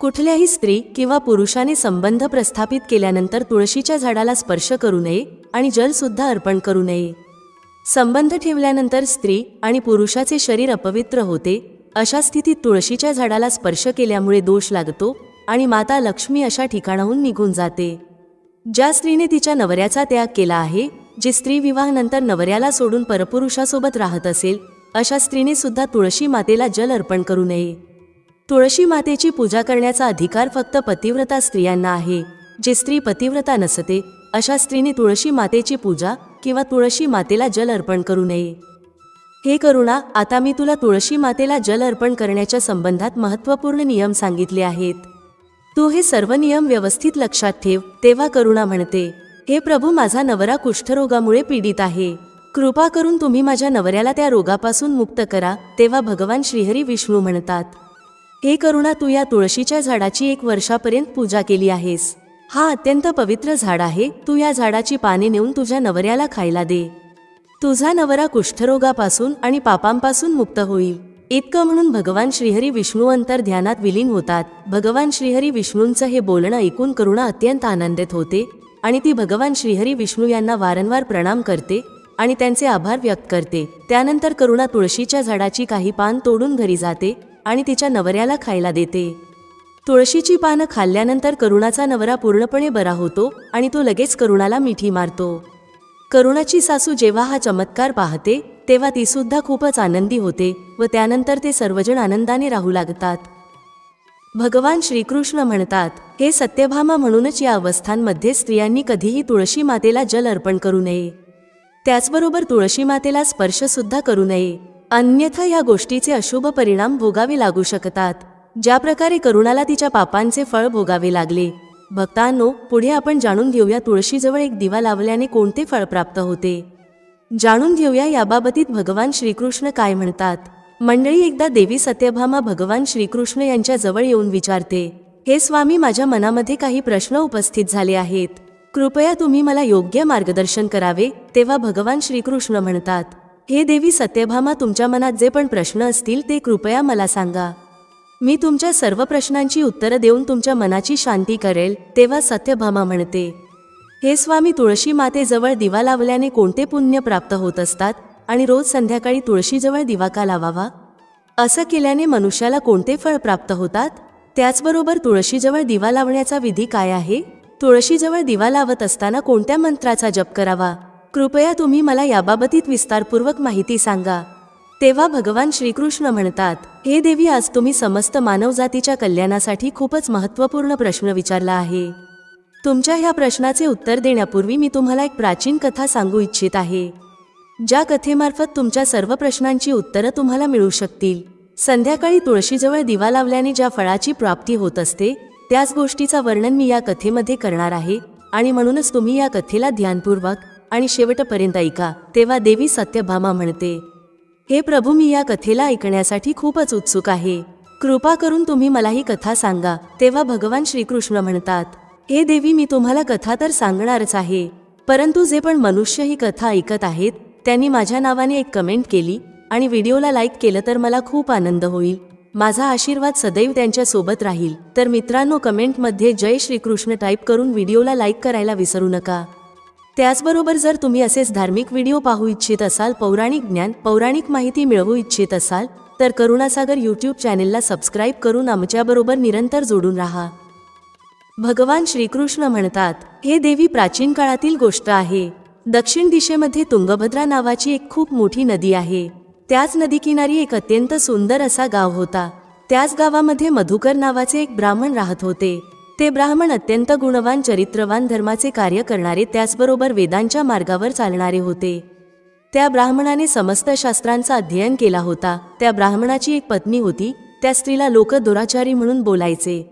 कुठल्याही स्त्री किंवा पुरुषाने संबंध प्रस्थापित केल्यानंतर तुळशीच्या झाडाला स्पर्श करू नये आणि जल सुद्धा अर्पण करू नये. संबंध ठेवल्यानंतर स्त्री आणि पुरुषाचे शरीर अपवित्र होते. अशा स्थितीत तुळशीच्या झाडाला स्पर्श केल्यामुळे दोष लागतो आणि माता लक्ष्मी अशा ठिकाणाहून निघून जाते. ज्या स्त्रीने तिच्या नवऱ्याचा त्याग केला आहे, जी स्त्री विवाहानंतर नवऱ्याला सोडून परपुरुषासोबत राहत असेल, अशा स्त्रीने सुद्धा तुळशी मातेला जल अर्पण करू नये. तुळशी मातेची पूजा करण्याचा अधिकार फक्त पतिव्रता स्त्रियांना आहे. जी स्त्री पतिव्रता नसते अशा स्त्रीने तुळशी मातेची पूजा किंवा तुळशी मातेला जल अर्पण करू नये. हे करुणा, आता मी तुला तुळशी मातेला जल अर्पण करण्याच्या संबंधात महत्त्वपूर्ण नियम सांगितले आहेत. तू हे सर्व नियम व्यवस्थित लक्षात ठेव. तेव्हा करुणा म्हणते, हे प्रभू, माझा नवरा कुष्ठरोगामुळे पीडित आहे. कृपा करून तुम्ही माझ्या नवऱ्याला त्या रोगापासून मुक्त करा. तेव्हा भगवान श्रीहरी विष्णू म्हणतात, हे करुणा, तू या तुळशीच्या झाडाची 1 वर्षापर्यंत पूजा केली आहेस. हा अत्यंत पवित्र झाड आहे. तू या झाडाची पाने नेऊन तुझ्या नवऱ्याला खायला दे. तुझा नवरा कुष्ठरोगापासून आणि पापांपासून मुक्त होईल. इतकं म्हणून भगवान श्रीहरी विष्णू अंतर ध्यानात विलीन होतात. भगवान श्रीहरी विष्णूंचं हे बोलणं ऐकून करुणा अत्यंत आनंदित होते आणि ती भगवान श्रीहरी विष्णू यांना वारंवार प्रणाम करते आणि त्यांचे आभार व्यक्त करते. त्यानंतर करुणा तुळशीच्या झाडाची काही पान तोडून घरी जाते आणि तिच्या नवऱ्याला खायला देते. तुळशीची पानं खाल्ल्यानंतर करुणाचा नवरा पूर्णपणे बरा होतो आणि तो लगेच करुणाला मिठी मारतो. करुणाची सासू जेव्हा हा चमत्कार पाहते तेव्हा ती सुद्धा खूपच आनंदी होते व त्यानंतर ते सर्वजण आनंदाने राहू लागतात. भगवान श्रीकृष्ण म्हणतात, हे सत्यभामा, म्हणूनच या अवस्थांमध्ये स्त्रियांनी कधीही तुळशी मातेला जल अर्पण करू नये. त्याचबरोबर तुळशी मातेला स्पर्श सुद्धा करू नये, अन्यथा या गोष्टीचे अशुभ परिणाम भोगावे लागू शकतात. ज्या प्रकारे करुणाला तिच्या पापांचे फळ भोगावे लागले. भक्तांनो, पुढे आपण जाणून घेऊया तुळशीजवळ एक दिवा लावल्याने कोणते फळ प्राप्त होते. जाणून घेऊया याबाबतीत भगवान श्रीकृष्ण काय म्हणतात. मंडळी, एकदा देवी सत्यभामा भगवान श्रीकृष्ण यांच्या जवळ येऊन विचारते, हे स्वामी, माझ्या मनामध्ये काही प्रश्न उपस्थित झाले आहेत. कृपया तुम्ही मला योग्य मार्गदर्शन करावे. तेव्हा भगवान श्रीकृष्ण म्हणतात, हे देवी सत्यभामा, तुमच्या मनात जे पण प्रश्न असतील ते कृपया मला सांगा. मी तुमच्या सर्व प्रश्नांची उत्तरं देऊन तुमच्या मनाची शांती करेल. तेव्हा सत्यभामा म्हणते, हे स्वामी, तुळशी मातेजवळ दिवा लावल्याने कोणते पुण्य प्राप्त होत असतात आणि रोज संध्याकाळी तुळशीजवळ दिवा का लावावा? असं केल्याने मनुष्याला कोणते फळ प्राप्त होतात? त्याचबरोबर तुळशीजवळ दिवा लावण्याचा विधी काय आहे? तुळशीजवळ दिवा लावत असताना कोणत्या मंत्राचा जप करावा? कृपया तुम्ही मला याबाबतीत विस्तारपूर्वक माहिती सांगा. तेव्हा भगवान श्रीकृष्ण म्हणतात, हे देवी, आज तुम्ही समस्त मानवजातीच्या कल्याणासाठी खूपच महत्त्वपूर्ण प्रश्न विचारला आहे. तुमच्या ह्या प्रश्नाचे उत्तर देण्यापूर्वी मी तुम्हाला एक प्राचीन कथा सांगू इच्छित आहे, ज्या कथेमार्फत तुमच्या सर्व प्रश्नांची उत्तरं तुम्हाला मिळू शकतील. संध्याकाळी तुळशीजवळ दिवा लावल्याने ज्या फळाची प्राप्ती होत असते त्याच गोष्टीचा वर्णन मी या कथेमध्ये करणार आहे आणि म्हणूनच तुम्ही या कथेला ध्यानपूर्वक आणि शेवटपर्यंत ऐका. तेव्हा देवी सत्यभामा म्हणते, हे प्रभू, मी या कथेला ऐकण्यासाठी खूपच उत्सुक आहे. कृपा करून तुम्ही मला ही कथा सांगा. तेव्हा भगवान श्रीकृष्ण म्हणतात, हे देवी, मी तुम्हाला कथा तर सांगणारच आहे, परंतु जे पण मनुष्य ही कथा ऐकत आहेत त्यांनी माझ्या नावाने एक कमेंट केली आणि व्हिडिओला लाईक केलं तर मला खूप आनंद होईल. माझा आशीर्वाद सदैव त्यांच्या सोबत राहील. तर मित्रांनो, कमेंटमध्ये जय श्रीकृष्ण टाईप करून व्हिडिओला लाईक करायला विसरू नका. त्याचबरोबर जर तुम्ही असेच धार्मिक व्हिडिओ पाहू इच्छित असाल, पौराणिक ज्ञान, पौराणिक माहिती मिळवू इच्छित असाल तर करुणासागर यूट्यूब चॅनेलला सबस्क्राईब करून आमच्याबरोबर निरंतर जोडून राहा. भगवान श्रीकृष्ण म्हणतात, हे देवी, प्राचीन काळातील गोष्ट आहे. दक्षिण दिशेमध्ये तुंगभद्रा नावाची एक खूप मोठी नदी आहे. त्याच नदीकिनारी एक अत्यंत सुंदर असा गाव होता. त्याच गावामध्ये मधुकर नावाचे एक ब्राह्मण राहत होते. ते ब्राह्मण अत्यंत गुणवान, चरित्रवान, धर्माचे कार्य करणारे, त्याचबरोबर वेदांच्या मार्गावर चालणारे होते. त्या ब्राह्मणाने समस्त शास्त्रांचा अध्ययन केला होता. त्या ब्राह्मणाची एक पत्नी होती. त्या स्त्रीला लोक दुराचारी म्हणून बोलायचे,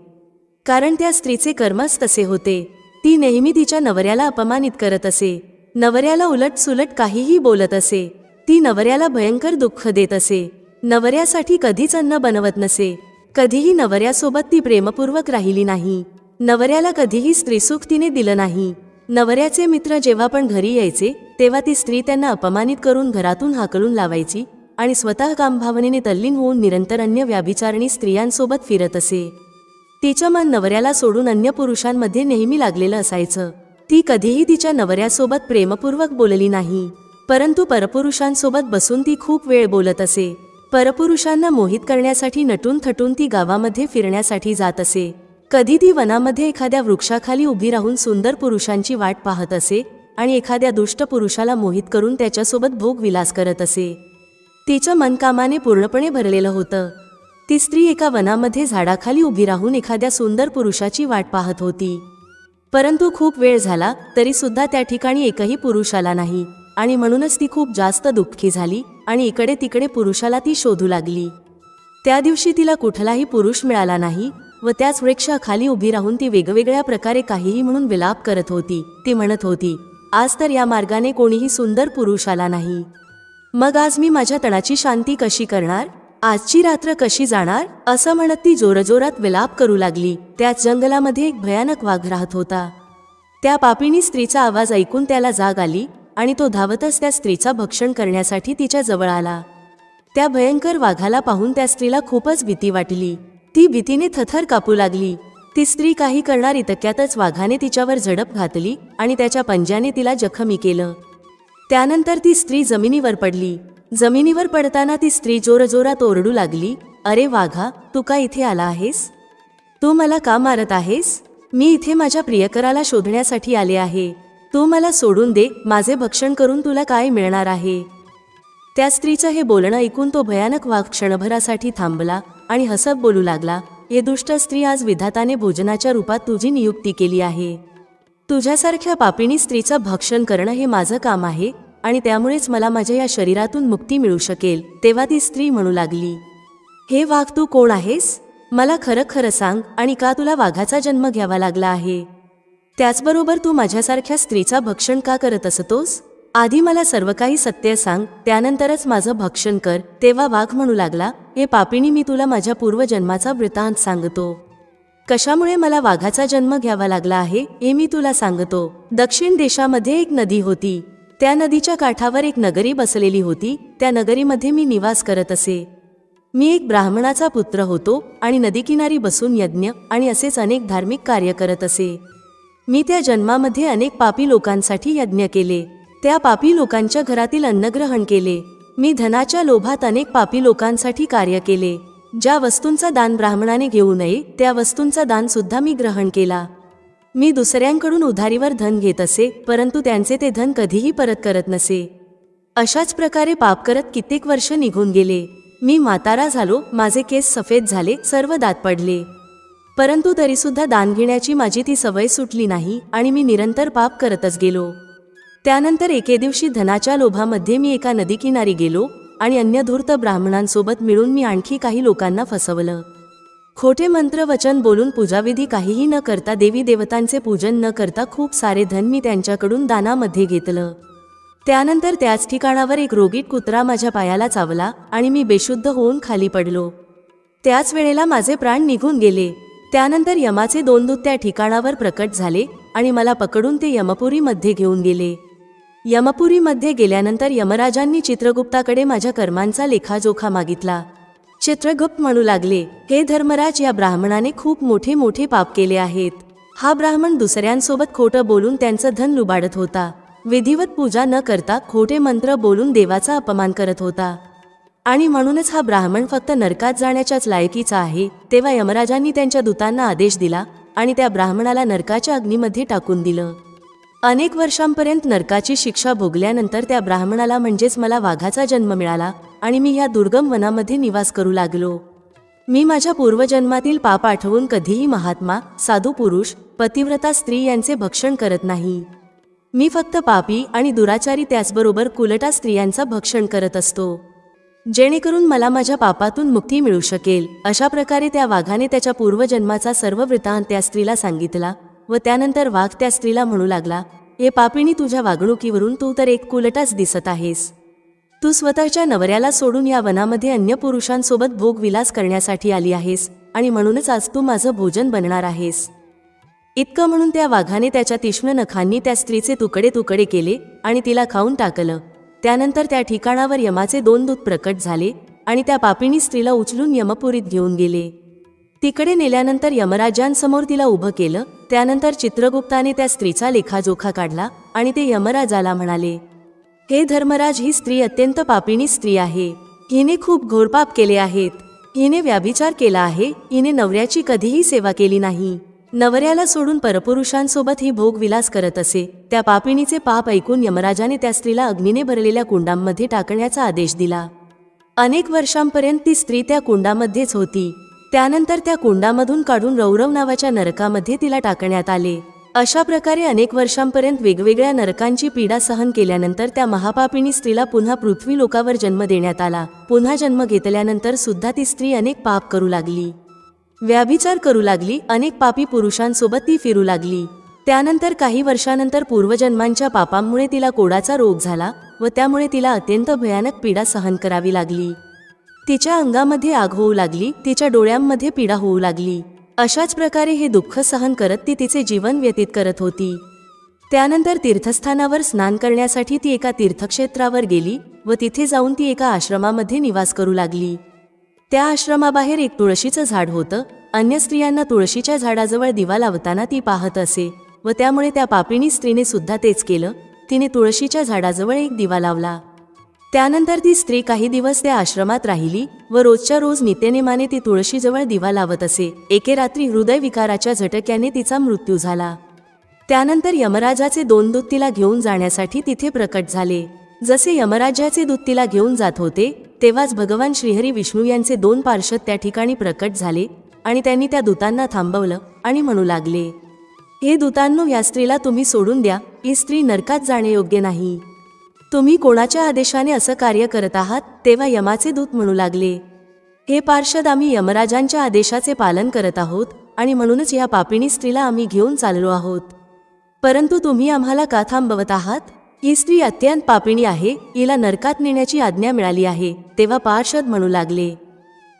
कारण त्या स्त्रीचे कर्मच तसे होते. ती नेहमी तिच्या नवऱ्याला अपमानित करत असे, नवऱ्याला उलट सुलट काहीही बोलत असे. ती नवऱ्याला भयंकर दुःख देत असे, नवऱ्यासाठी कधीच अन्न बनवत नसे. कधीही नवऱ्यासोबत ती प्रेमपूर्वक राहिली नाही. नवऱ्याला कधीही स्त्रीसुख तिने दिलं नाही. नवऱ्याचे मित्र जेव्हा पण घरी यायचे तेव्हा ती स्त्री त्यांना अपमानित करून घरातून हाकलून लावायची आणि स्वतः कामभावनेने तल्लीन होऊन निरंतर अन्य व्याभिचारणी स्त्रियांसोबत फिरत असे. तिचं मन नवऱ्याला सोडून अन्य पुरुषांमध्ये नेहमी लागलेलं असायचं. ती कधीही तिच्या नवऱ्यासोबत प्रेमपूर्वक बोलली नाही, परंतु परपुरुषांसोबत बसून ती खूप वेळ बोलत असे. परपुरुषांना मोहित करण्यासाठी नटून थटून ती गावामध्ये फिरण्यासाठी जात असे. कधी ती वनामध्ये एखाद्या वृक्षाखाली उभी राहून सुंदर पुरुषांची वाट पाहत असे आणि एखाद्या दुष्ट पुरुषाला मोहित करून त्याच्यासोबत भोगविलास करत असे. तिचं मन कामाने पूर्णपणे भरलेलं होतं. ती स्त्री एका वनामध्ये झाडाखाली उभी राहून एखाद्या सुंदर पुरुषाची वाट पाहत होती, परंतु खूप वेळ झाला तरी सुद्धा त्या ठिकाणी एकही पुरुष आला नाही आणि म्हणूनच ती खूप जास्त दुःखी झाली आणि इकडे तिकडे पुरुषाला ती शोधू लागली. त्या दिवशी तिला कुठलाही पुरुष मिळाला नाही व त्याच वृक्षाखाली उभी राहून ती वेगवेगळ्या प्रकारे काहीही म्हणून विलाप करत होती. ती म्हणत होती, आज तर या मार्गाने कोणीही सुंदर पुरुष आला नाही. मग आज मी माझ्या तणाची शांती कशी करणार? आजची रात्र कशी जाणार? असं म्हणत ती जोरजोरात विलाप करू लागली. त्याच जंगलामध्ये एक भयानक वाघ राहत होता. त्या पापिणी स्त्रीचा आवाज ऐकून त्याला जाग आली आणि तो धावतच त्या स्त्रीचा भक्षण करण्यासाठी तिच्या जवळ आला. त्या भयंकर वाघाला पाहून त्या स्त्रीला खूपच भीती वाटली. ती भीतीने थरथर कापू लागली. ती स्त्री काही करणार इतक्यातच वाघाने तिच्यावर झडप घातली आणि त्याच्या पंजाने तिला जखमी केलं. त्यानंतर ती स्त्री जमिनीवर पडली. जमिनीवर पडताना ती स्त्री जोरजोरात ओरडू लागली, अरे वाघा, तू का इथे आला आहेस? तू मला का मारत आहेस? मी इथे माझ्या प्रियकराला शोधण्यासाठी आले आहे. तू मला सोडून दे. माझे भक्षण करून तुला काय मिळणार आहे? त्या स्त्रीचं हे बोलणं ऐकून तो भयानक वाघ क्षणभरासाठी थांबला आणि हसत बोलू लागला, हे दुष्ट स्त्री, आज विधाताने भोजनाच्या रूपात तुझी नियुक्ती केली आहे. तुझ्यासारख्या पापिणी स्त्रीचं भक्षण करणं हे माझं काम आहे आणि त्यामुळेच मला माझ्या या शरीरातून मुक्ती मिळू शकेल. तेव्हा ती स्त्री म्हणू लागली, हे वाघ, तू कोण आहेस? मला खरं खरं सांग आणि का तुला वाघाचा जन्म घ्यावा लागला आहे? त्याचबरोबर तू माझ्यासारख्या स्त्रीचा भक्षण का करत असतोस? आधी मला सर्व काही सत्य सांग, त्यानंतरच माझं भक्षण कर. तेव्हा वाघ म्हणू लागला, हे पापिणी, मी तुला माझ्या पूर्वजन्माचा वृत्तांत सांगतो. कशामुळे मला वाघाचा जन्म घ्यावा लागला आहे हे मी तुला सांगतो. दक्षिण देशामध्ये एक नदी होती. त्या नदीच्या काठावर एक नगरी बसलेली होती. त्या नगरीमध्ये मी निवास करत असे. मी एक ब्राह्मणाचा पुत्र होतो आणि नदीकिनारी बसून यज्ञ आणि असेच अनेक धार्मिक कार्य करत असे. मी त्या जन्मामध्ये अनेक पापी लोकांसाठी यज्ञ केले. त्या पापी लोकांच्या घरातील अन्नग्रहण केले. मी धनाच्या लोभात अनेक पापी लोकांसाठी कार्य केले. ज्या वस्तूंचा दान ब्राह्मणाने घेऊ नये त्या वस्तूंचा दान सुद्धा मी ग्रहण केला. मी दुसऱ्यांकडून उधारीवर धन घेत असे, परंतु त्यांचे ते धन कधीही परत करत नसे. अशाच प्रकारे पाप करत कित्येक वर्ष निघून गेले. मी म्हातारा झालो, माझे केस सफेद झाले, सर्व दात पडले. परंतु तरीसुद्धा दान घेण्याची माझी ती सवय सुटली नाही आणि मी निरंतर पाप करतच गेलो. त्यानंतर एके दिवशी धनाच्या लोभामध्ये मी एका नदीकिनारी गेलो आणि अन्य धूर्त ब्राह्मणांसोबत मिळून मी आणखी काही लोकांना फसवलं. खोटे मंत्र वचन बोलून पूजाविधी काहीही न करता, देवी देवतांचे पूजन न करता खूप सारे धन मी त्यांच्याकडून दानामध्ये घेतलं. त्यानंतर त्याच ठिकाणावर एक रोगीट कुत्रा माझ्या पायाला चावला आणि मी बेशुद्ध होऊन खाली पडलो. त्याच वेळेला माझे प्राण निघून गेले. त्यानंतर यमाचे 2 दूत त्या ठिकाणावर प्रकट झाले आणि मला पकडून ते यमपुरीमध्ये घेऊन गेले. यमपुरीमध्ये गेल्यानंतर यमराजांनी चित्रगुप्ताकडे माझ्या कर्मांचा लेखाजोखा मागितला. चित्रगुप्त म्हणू लागले, हे धर्मराज, या ब्राह्मणाने खूप मोठे मोठे पाप केले आहेत. हा ब्राह्मण दुसऱ्यांसोबत खोटं बोलून त्यांचं धन लुबाडत होता. विधिवत पूजा न करता खोटे मंत्र बोलून देवाचा अपमान करत होता आणि म्हणूनच हा ब्राह्मण फक्त नरकात जाण्याच्याच लायकीचा आहे. तेव्हा यमराजांनी त्यांच्या दूतांना आदेश दिला आणि त्या ब्राह्मणाला नरकाच्या अग्नीमध्ये टाकून दिलं. अनेक वर्षांपर्यंत नरकाची शिक्षा भोगल्यानंतर त्या ब्राह्मणाला म्हणजेच मला वाघाचा जन्म मिळाला आणि मी ह्या दुर्गम वनामध्ये निवास करू लागलो. मी माझ्या पूर्वजन्मातील पाप आठवून कधीही महात्मा, साधू पुरुष, पतिव्रता स्त्री यांचे भक्षण करत नाही. मी फक्त पापी आणि दुराचारी त्याचबरोबर कुलटा स्त्रियांचा भक्षण करत असतो, जेणेकरून मला माझ्या पापातून मुक्ती मिळू शकेल. अशा प्रकारे त्या वाघाने त्याच्या पूर्वजन्माचा सर्व वृत्तांत त्या स्त्रीला सांगितला व त्यानंतर वाघ त्या स्त्रीला म्हणू लागला, हे पापिणी, तुझ्या वागणुकीवरून तू तर एक कुलटाच दिसत आहेस. तू स्वतःच्या नवऱ्याला सोडून या वनामध्ये अन्य पुरुषांसोबत भोगविलास करण्यासाठी आली आहेस आणि म्हणूनच आज तू माझं भोजन बनणार आहेस. इतकं म्हणून त्या वाघाने त्याच्या तीक्ष्ण नखांनी त्या स्त्रीचे तुकडे तुकडे केले आणि तिला खाऊन टाकलं. त्यानंतर त्या ठिकाणावर यमाचे 2 दूत प्रकट झाले आणि त्या पापिणी स्त्रीला उचलून यमपुरीत घेऊन गेले. तिकडे नेल्यानंतर यमराजांसमोर तिला उभं केलं. त्यानंतर चित्रगुप्ताने त्या स्त्रीचा लेखाजोखा काढला आणि ते यमराजाला म्हणाले, हे धर्मराज, ही स्त्री अत्यंत पापिणी स्त्री आहे. हिने खूप घोर पाप केले आहेत. हिने व्याभिचार केला आहे. हिने नवऱ्याची कधीही सेवा केली नाही. नवऱ्याला सोडून परपुरुषांसोबत ही भोगविलास करत असे. त्या पापिणीचे पाप ऐकून यमराजाने त्या स्त्रीला अग्नीने भरलेल्या कुंडांमध्ये टाकण्याचा आदेश दिला. अनेक वर्षांपर्यंत ती स्त्री त्या कुंडामध्येच होती. त्यानंतर त्या कुंडामधून काढून रौरव नावाच्या नरकामध्ये तिला टाकण्यात आले. अशा प्रकारे अनेक वर्षांपर्यंत वेगवेगळ्या नरकांची पीडा सहन केल्यानंतर त्या महापापिणी स्त्रीला पुन्हा पृथ्वी लोकावर जन्म देण्यात आला. पुन्हा जन्म घेतल्यानंतर सुद्धा ती स्त्री अनेक पाप करू लागली, व्याभिचार करू लागली, अनेक पापी पुरुषांसोबत ती फिरू लागली. त्यानंतर काही वर्षानंतर पूर्वजन्मांच्या पापांमुळे तिला कोडाचा रोग झाला व त्यामुळे तिला अत्यंत भयानक पीडा सहन करावी लागली. तिच्या अंगामध्ये आग होऊ लागली, तिच्या डोळ्यांमध्ये पीडा होऊ लागली. अशाच प्रकारे हे दुःख सहन करत ती तिचे जीवन व्यतीत करत होती. त्यानंतर तीर्थस्थानावर स्नान करण्यासाठी ती एका तीर्थक्षेत्रावर गेली व तिथे जाऊन ती एका आश्रमामध्ये निवास करू लागली. त्या आश्रमाबाहेर एक तुळशीचं झाड होतं. अन्य स्त्रियांना तुळशीच्या झाडाजवळ दिवा लावताना ती पाहत असे व त्यामुळे त्या पापिणी स्त्रीने सुद्धा तेच केलं. तिने तुळशीच्या झाडाजवळ एक दिवा लावला. त्यानंतर ती स्त्री काही दिवस त्या आश्रमात राहिली व रोजच्या रोज नित्यनेमाने ती तुळशीजवळ दिवा लावत असे. एके रात्री हृदयविकाराच्या झटक्याने तिचा मृत्यू झाला. त्यानंतर यमराजाचे 2 दूत तिला घेऊन जाण्यासाठी तिथे प्रकट झाले. जसे यमराजाचे दूत तिला घेऊन जात होते तेव्हाच भगवान श्रीहरी विष्णू यांचे 2 पार्षद त्या ठिकाणी प्रकट झाले आणि त्यांनी त्या दूतांना थांबवलं आणि म्हणू लागले, हे दूतांनो, या स्त्रीला तुम्ही सोडून द्या. ही स्त्री नरकात जाणे योग्य नाही. तुम्ही कोणाच्या आदेशाने असं कार्य करत आहात? तेव्हा यमाचे दूत म्हणू लागले, हे पार्षद, आम्ही यमराजांच्या आदेशाचे पालन करत आहोत आणि म्हणूनच या पापिणी स्त्रीला आम्ही घेऊन चाललो आहोत. परंतु तुम्ही आम्हाला का थांबवत आहात? ही स्त्री अत्यंत पापिणी आहे. हिला नरकात नेण्याची आज्ञा मिळाली आहे. तेव्हा पार्षद म्हणू लागले,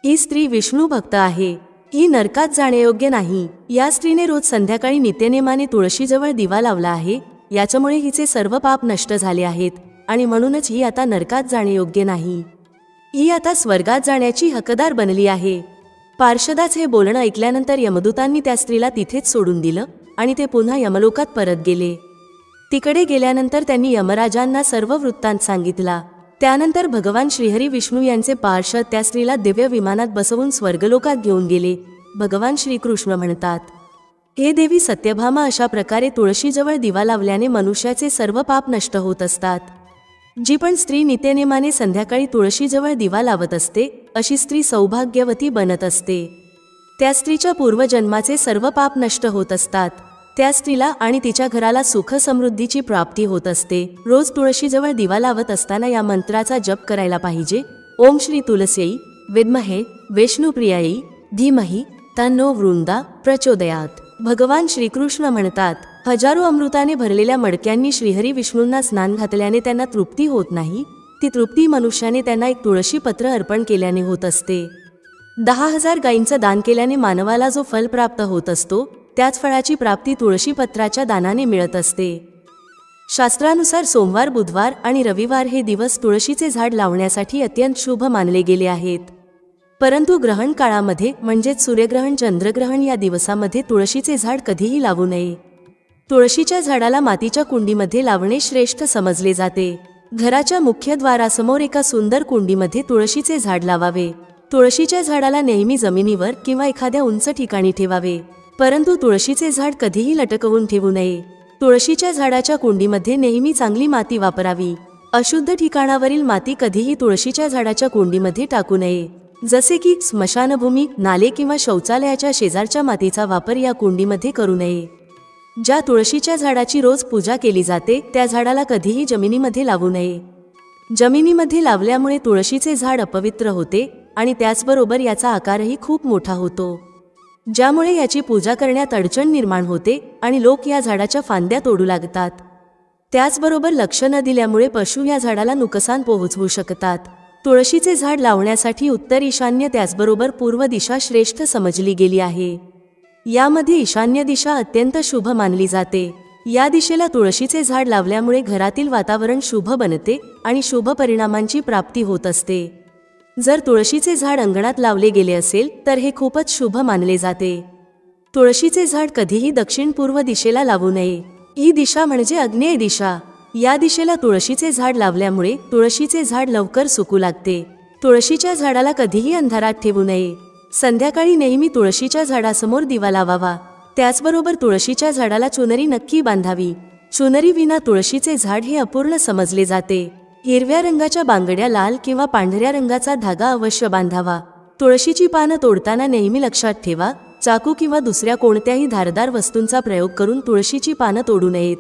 ही स्त्री विष्णू भक्त आहे. ही नरकात जाणे योग्य नाही. या स्त्रीने रोज संध्याकाळी नित्यनेमाने तुळशीजवळ दिवा लावला आहे. याच्यामुळे हिचे सर्व पाप नष्ट झाले आहेत आणि म्हणूनच ही आता नरकात जाणे योग्य नाही. ही आता स्वर्गात जाण्याची हकदार बनली आहे. पार्षदाच हे बोलणं ऐकल्यानंतर यमदूतांनी त्या स्त्रीला तिथेच सोडून दिलं आणि ते पुन्हा यमलोकात परत गेले. तिकडे गेल्यानंतर त्यांनी यमराजांना सर्व वृत्तांत सांगितला. त्यानंतर भगवान श्रीहरी विष्णू यांचे पार्षद त्या स्त्रीला दिव्य विमानात बसवून स्वर्गलोकात घेऊन गेले. भगवान श्रीकृष्ण म्हणतात, हे देवी सत्यभामा, अशा प्रकारे तुळशीजवळ दिवा लावल्याने मनुष्याचे सर्व पाप नष्ट होत असतात. जी पण स्त्री नित्यनेमाने संध्याकाळी तुळशीजवळ दिवा लावत असते अशी स्त्री सौभाग्यवती बनत असते. त्या स्त्रीच्या पूर्वजन्माचे सर्व पाप नष्ट होत असतात. त्या स्त्रीला आणि तिच्या घराला सुख समृद्धीची प्राप्ती होत असते. रोज तुळशीजवळ दिवा लावत असताना या मंत्राचा जप करायला पाहिजे. ओम श्री तुलस्यै विद्महे विष्णुप्रियायै धीमहि तन्नो वृंदा प्रचोदयात. भगवान श्रीकृष्ण म्हणतात, हजारो अमृताने भरलेल्या मडक्यांनी श्रीहरी विष्णूंना स्नान घातल्याने त्यांना तृप्ती होत नाही. ती तृप्ती मनुष्याने त्यांना एक तुळशी पत्र अर्पण केल्याने होत असते. 10,000 गायींचं दान केल्याने मानवाला जो फल प्राप्त होत असतो त्याच फळाची प्राप्ती तुळशी पत्राच्या दानाने मिळत असते. शास्त्रानुसार सोमवार, बुधवार आणि रविवार हे दिवस तुळशीचे झाड लावण्यासाठी अत्यंत शुभ मानले गेले आहेत. परंतु ग्रहण काळामध्ये म्हणजेच सूर्यग्रहण, चंद्रग्रहण या दिवसामध्ये तुळशीचे झाड कधीही लावू नये. तुळशीच्या झाडाला मातीच्या कुंडीमध्ये लावणे श्रेष्ठ समजले जाते. घराच्या मुख्य द्वारासमोर एका सुंदर कुंडीमध्ये तुळशीचे झाड लावावे. तुळशीच्या झाडाला नेहमी जमिनीवर किंवा एखाद्या उंच ठिकाणी ठेवावे. परंतु तुळशीचे झाड कधीही लटकवून ठेवू नये. तुळशीच्या झाडाच्या कुंडीमध्ये नेहमी चांगली माती वापरावी. अशुद्ध ठिकाणावरील माती कधीही तुळशीच्या झाडाच्या कुंडीमध्ये टाकू नये. जसे की स्मशानभूमी, नाले किंवा शौचालयाच्या शेजारच्या मातीचा वापर या कुंडीमध्ये करू नये. ज्या तुळशीच्या झाडाची रोज पूजा केली जाते त्या झाडाला कधीही जमिनीमध्ये लावू नये. जमिनीमध्ये लावल्यामुळे तुळशीचे झाड अपवित्र होते आणि त्याचबरोबर याचा आकारही खूप मोठा होतो, ज्यामुळे याची पूजा करण्यात अडचण निर्माण होते आणि लोक या झाडाच्या फांद्या तोडू लागतात. त्याचबरोबर लक्ष न दिल्यामुळे पशु या झाडाला नुकसान पोहोचवू शकतात. तुळशीचे झाड लावण्यासाठी उत्तर, ईशान्य त्याचबरोबर पूर्व दिशा श्रेष्ठ समजली गेली आहे. यामध्ये ईशान्य दिशा अत्यंत शुभ मानली जाते. या दिशेला तुळशीचे झाड लावल्यामुळे घरातील वातावरण शुभ बनते आणि शुभ परिणामांची प्राप्ती होत असते. जर तुळशीचे झाड अंगणात लावले गेले असेल तर हे खूपच शुभ मानले जाते. तुळशीचे झाड कधीही दक्षिण पूर्व दिशेला लावू नये. ही दिशा म्हणजे आग्नेय दिशा. या दिशेला तुळशीचे झाड लावल्यामुळे तुळशीचे झाड लवकर सुकू लागते. तुळशीच्या झाडाला कधीही अंधारात ठेवू नये. संध्याकाळी नेहमी तुळशीच्या झाडासमोर दिवा लावावा. त्याचबरोबर तुळशीच्या झाडाला चुनरी नक्की बांधावी. चुनरी विना तुळशीचे झाड हे अपूर्ण समजले जाते. हिरव्या रंगाच्या बांगड्या, लाल किंवा पांढऱ्या रंगाचा धागा अवश्य बांधावा. तुळशीची पानं तोडताना नेहमी लक्षात ठेवा, चाकू किंवा दुसऱ्या कोणत्याही धारदार वस्तूंचा प्रयोग करून तुळशीची पानं तोडू नयेत.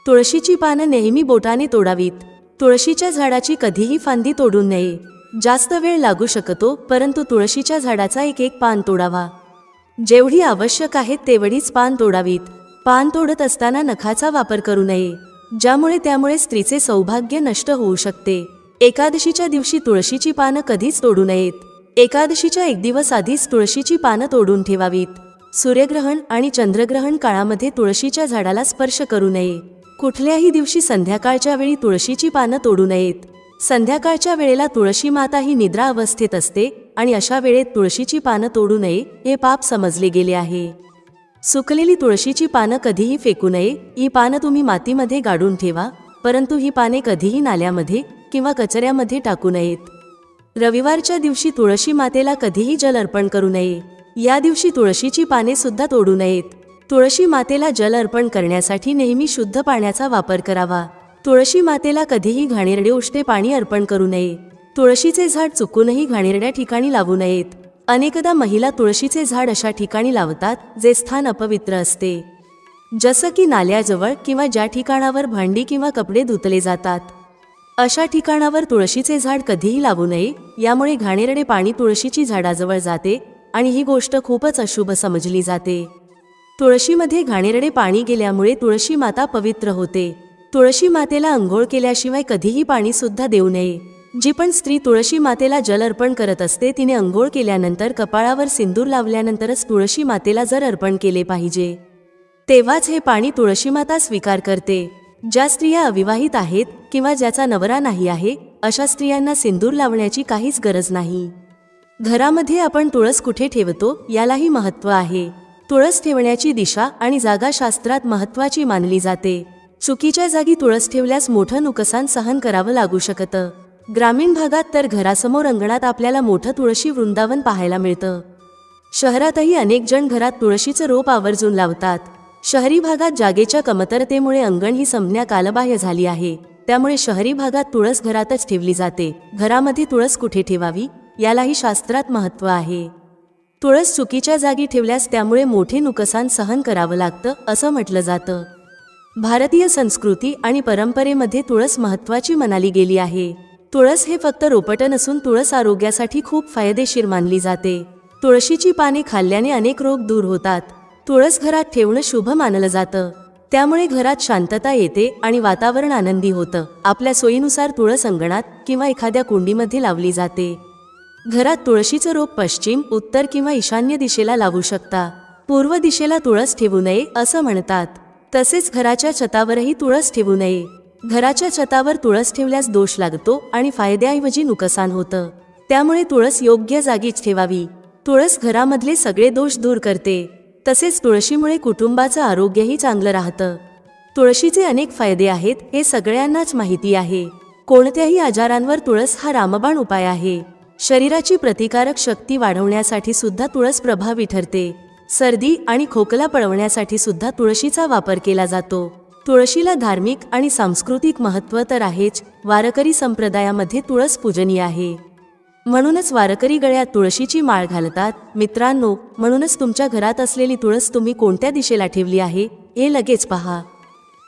तुळशीची पानं नेहमी बोटाने तोडावीत. तुळशीच्या झाडाची कधीही फांदी तोडू नये. जास्त वेळ लागू शकतो, परंतु तुळशीच्या झाडाचा एक पान तोडावा. जेवढी आवश्यक आहेत तेवढीच पान तोडावीत. पान तोडत असताना नखाचा वापर करू नये, ज्यामुळे त्यामुळे स्त्रीचे सौभाग्य नष्ट होऊ शकते. एकादशीच्या दिवशी तुळशीची पानं कधीच तोडू नयेत. एकादशीच्या 1 दिवस आधीच तुळशीची पानं तोडून ठेवावीत. सूर्यग्रहण आणि चंद्रग्रहण काळामध्ये तुळशीच्या झाडाला स्पर्श करू नये. कुठल्याही दिवशी संध्याकाळच्या वेळी तुळशीची पानं तोडू नयेत. संध्याकाळच्या वेळेला तुळशी माता ही निद्रा अवस्थेत असते आणि अशा वेळेत तुळशीची पानं तोडू नये हे पाप समजले गेले आहे. सुकलेली तुळशीची पानं कधीही फेकू नये. ही पानं तुम्ही मातीमध्ये गाडून ठेवा, परंतु ही पाने कधीही नाल्यामध्ये किंवा कचऱ्यामध्ये टाकू नयेत. रविवारच्या दिवशी तुळशी मातेला कधीही जल अर्पण करू नये. या दिवशी तुळशीची पाने सुद्धा तोडू नयेत. तुळशी मातेला जल अर्पण करण्यासाठी नेहमी शुद्ध पाण्याचा वापर करावा. तुळशी मातेला कधीही घाणेरडे उष्टे पाणी अर्पण करू नये. तुळशीचे झाड चुकूनही घाणेरड्या ठिकाणी लावू नयेत. अनेकदा महिला तुळशीचे झाड अशा ठिकाणी लावतात जे स्थान अपवित्र असते, जसं की नाल्याजवळ किंवा ज्या ठिकाणावर भांडी किंवा कपडे धुतले जातात. अशा ठिकाणावर तुळशीचे झाड कधीही लावू नये. यामुळे घाणेरडे पाणी तुळशीची झाडाजवळ जाते आणि ही गोष्ट खूपच अशुभ समजली जाते. तुळशीमध्ये घाणेरडे पाणी गेल्यामुळे तुळशी माता पवित्र होते. तुळशी मातेला अंघोळ केल्याशिवाय कधीही पाणी सुद्धा देऊ नये. जी पण स्त्री तुळशी मातेला जल अर्पण करत असते तिने अंघोळ केल्यानंतर कपाळावर सिंदूर लावल्यानंतरच तुळशी मातेला जल अर्पण केले पाहिजे. तेव्हाच हे पाणी तुळशी माता स्वीकार करते. ज्या स्त्रिया अविवाहित आहेत किंवा ज्याचा नवरा नाही आहे अशा स्त्रियांना सिंदूर लावण्याची काहीच गरज नाही. घरामध्ये आपण तुळस कुठे ठेवतो यालाही महत्त्व आहे. तुळस ठेवण्याची दिशा आणि जागा शास्त्रात महत्त्वाची मानली जाते. चुकीच्या जागी तुळस ठेवल्यास मोठं नुकसान सहन करावं लागू शकतं. ग्रामीण भागात तर घरासमोर अंगणात आपल्याला मोठं तुळशी वृंदावन पाहायला मिळतं. शहरातही अनेक जण घरात तुळशीचं रोप आवर्जून लावतात. शहरी भागात जागेच्या कमतरतेमुळे अंगण ही संज्ञा कालबाह्य झाली आहे. त्यामुळे शहरी भागात तुळस घरातच ठेवली जाते. घरामध्ये तुळस कुठे ठेवावी यालाही शास्त्रात महत्त्व आहे. तुळस चुकीच्या जागी ठेवल्यास त्यामुळे मोठे नुकसान सहन करावं लागतं असं म्हटलं जातं. भारतीय संस्कृती आणि परंपरेमध्ये तुळस महत्त्वाची मानली गेली आहे. तुळस हे फक्त रोपटं नसून तुळस आरोग्यासाठी खूप फायदेशीर मानली जाते. तुळशीची पाने खाल्ल्याने अनेक रोग दूर होतात. तुळस घरात ठेवणं शुभ मानलं जातं. त्यामुळे घरात शांतता येते आणि वातावरण आनंदी होतं. आपल्या सोयीनुसार तुळस अंगणात किंवा एखाद्या कुंडीमध्ये लावली जाते. घरात तुळशीचं रोप पश्चिम, उत्तर किंवा ईशान्य दिशेला लावू शकता. पूर्व दिशेला तुळस ठेवू नये असं म्हणतात. तसेच घराच्या छतावरही तुळस ठेवू नये. घराच्या छतावर तुळस ठेवल्यास दोष लागतो आणि फायद्याऐवजी नुकसान होतं. त्यामुळे तुळस योग्य जागीच ठेवावी. तुळस घरामधले सगळे दोष दूर करते. तसेच तुळशीमुळे कुटुंबाचं आरोग्यही चांगलं राहतं. तुळशीचे अनेक फायदे आहेत हे सगळ्यांनाच माहिती आहे. कोणत्याही आजारांवर तुळस हा रामबाण उपाय आहे. शरीराची प्रतिकारक शक्ती वाढवण्यासाठी सुद्धा तुळस प्रभावी ठरते. सर्दी आणि खोकला पळवण्यासाठी सुद्धा तुळशीचा वापर केला जातो. तुळशीला धार्मिक आणि सांस्कृतिक महत्त्व तर आहेच. वारकरी संप्रदायामध्ये तुळस पूजनीय आहे. म्हणूनच वारकरी गळ्यात तुळशीची माळ घालतात. मित्रांनो, म्हणूनच तुमच्या घरात असलेली तुळस तुम्ही कोणत्या दिशेला ठेवली आहे हे लगेच पहा.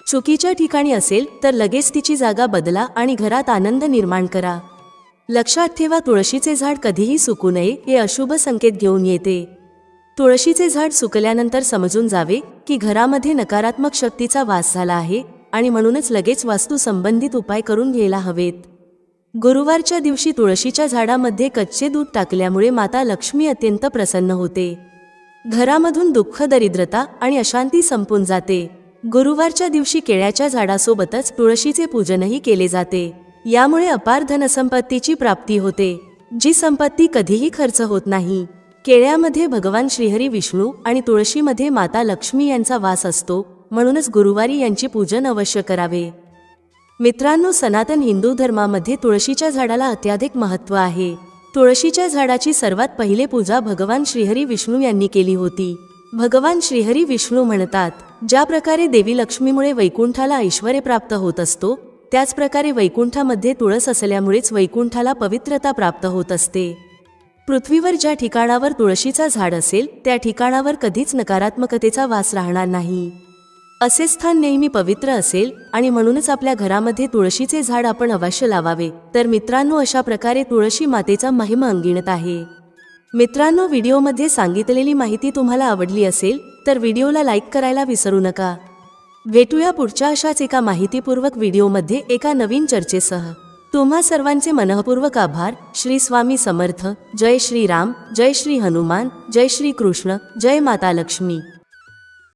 चुकीच्या ठिकाणी असेल तर लगेच तिची जागा बदला आणि घरात आनंद निर्माण करा. लक्षात ठेवा, तुळशीचे झाड कधीही सुकू नये हे अशुभ संकेत घेऊन येते. तुळशीचे झाड सुकल्यानंतर समजून जावे की घरामध्ये नकारात्मक शक्तीचा वास झाला आहे आणि म्हणूनच लगेच वास्तू संबंधित उपाय करून घ्यायला हवेत. गुरुवारच्या दिवशी तुळशीच्या झाडामध्ये कच्चे दूध टाकल्यामुळे माता लक्ष्मी अत्यंत प्रसन्न होते. घरामधून दुःख, दरिद्रता आणि अशांती संपून जाते. गुरुवारच्या दिवशी केळ्याच्या झाडासोबतच तुळशीचे पूजनही केले जाते. यामुळे अपार धनसंपत्तीची प्राप्ती होते, जी संपत्ती कधीही खर्च होत नाही. केळ्यामध्ये भगवान श्रीहरी विष्णू आणि तुळशीमध्ये माता लक्ष्मी यांचा वास असतो. म्हणूनच गुरुवारी यांचे पूजन अवश्य करावे. मित्रांनो, सनातन हिंदू धर्मामध्ये तुळशीच्या झाडाला अत्याधिक महत्त्व आहे. तुळशीच्या झाडाची सर्वात पहिले पूजा भगवान श्रीहरी विष्णू यांनी केली होती. भगवान श्रीहरी विष्णू म्हणतात, ज्या प्रकारे देवी लक्ष्मीमुळे वैकुंठाला ऐश्वर्य प्राप्त होत असतो, त्याच प्रकारे वैकुंठामध्ये तुळस असल्यामुळेच वैकुंठाला पवित्रता प्राप्त होत असते. पृथ्वीवर ज्या ठिकाणावर तुळशीचा झाड असेल त्या ठिकाणावर कधीच नकारात्मकतेचा वास राहणार नाही. असे स्थान नेहमी पवित्र असेल आणि म्हणूनच आपल्या घरामध्ये तुळशीचे झाड आपण अवश्य लावावे. तर मित्रांनो, अशा प्रकारे तुळशी मातेचा महिमा अंगिणत आहे. मित्रांनो, व्हिडिओमध्ये सांगितलेली माहिती तुम्हाला आवडली असेल तर व्हिडिओला लाईक करायला विसरू नका. भेटूया पुढच्या अशाच एका माहितीपूर्वक व्हिडिओमध्ये एका नवीन चर्चेसह. तुम्हा सर्वांचे मनःपूर्वक आभार. श्री स्वामी समर्थ. जय श्री राम, जय श्री हनुमान, जय श्री कृष्ण, जय माता लक्ष्मी.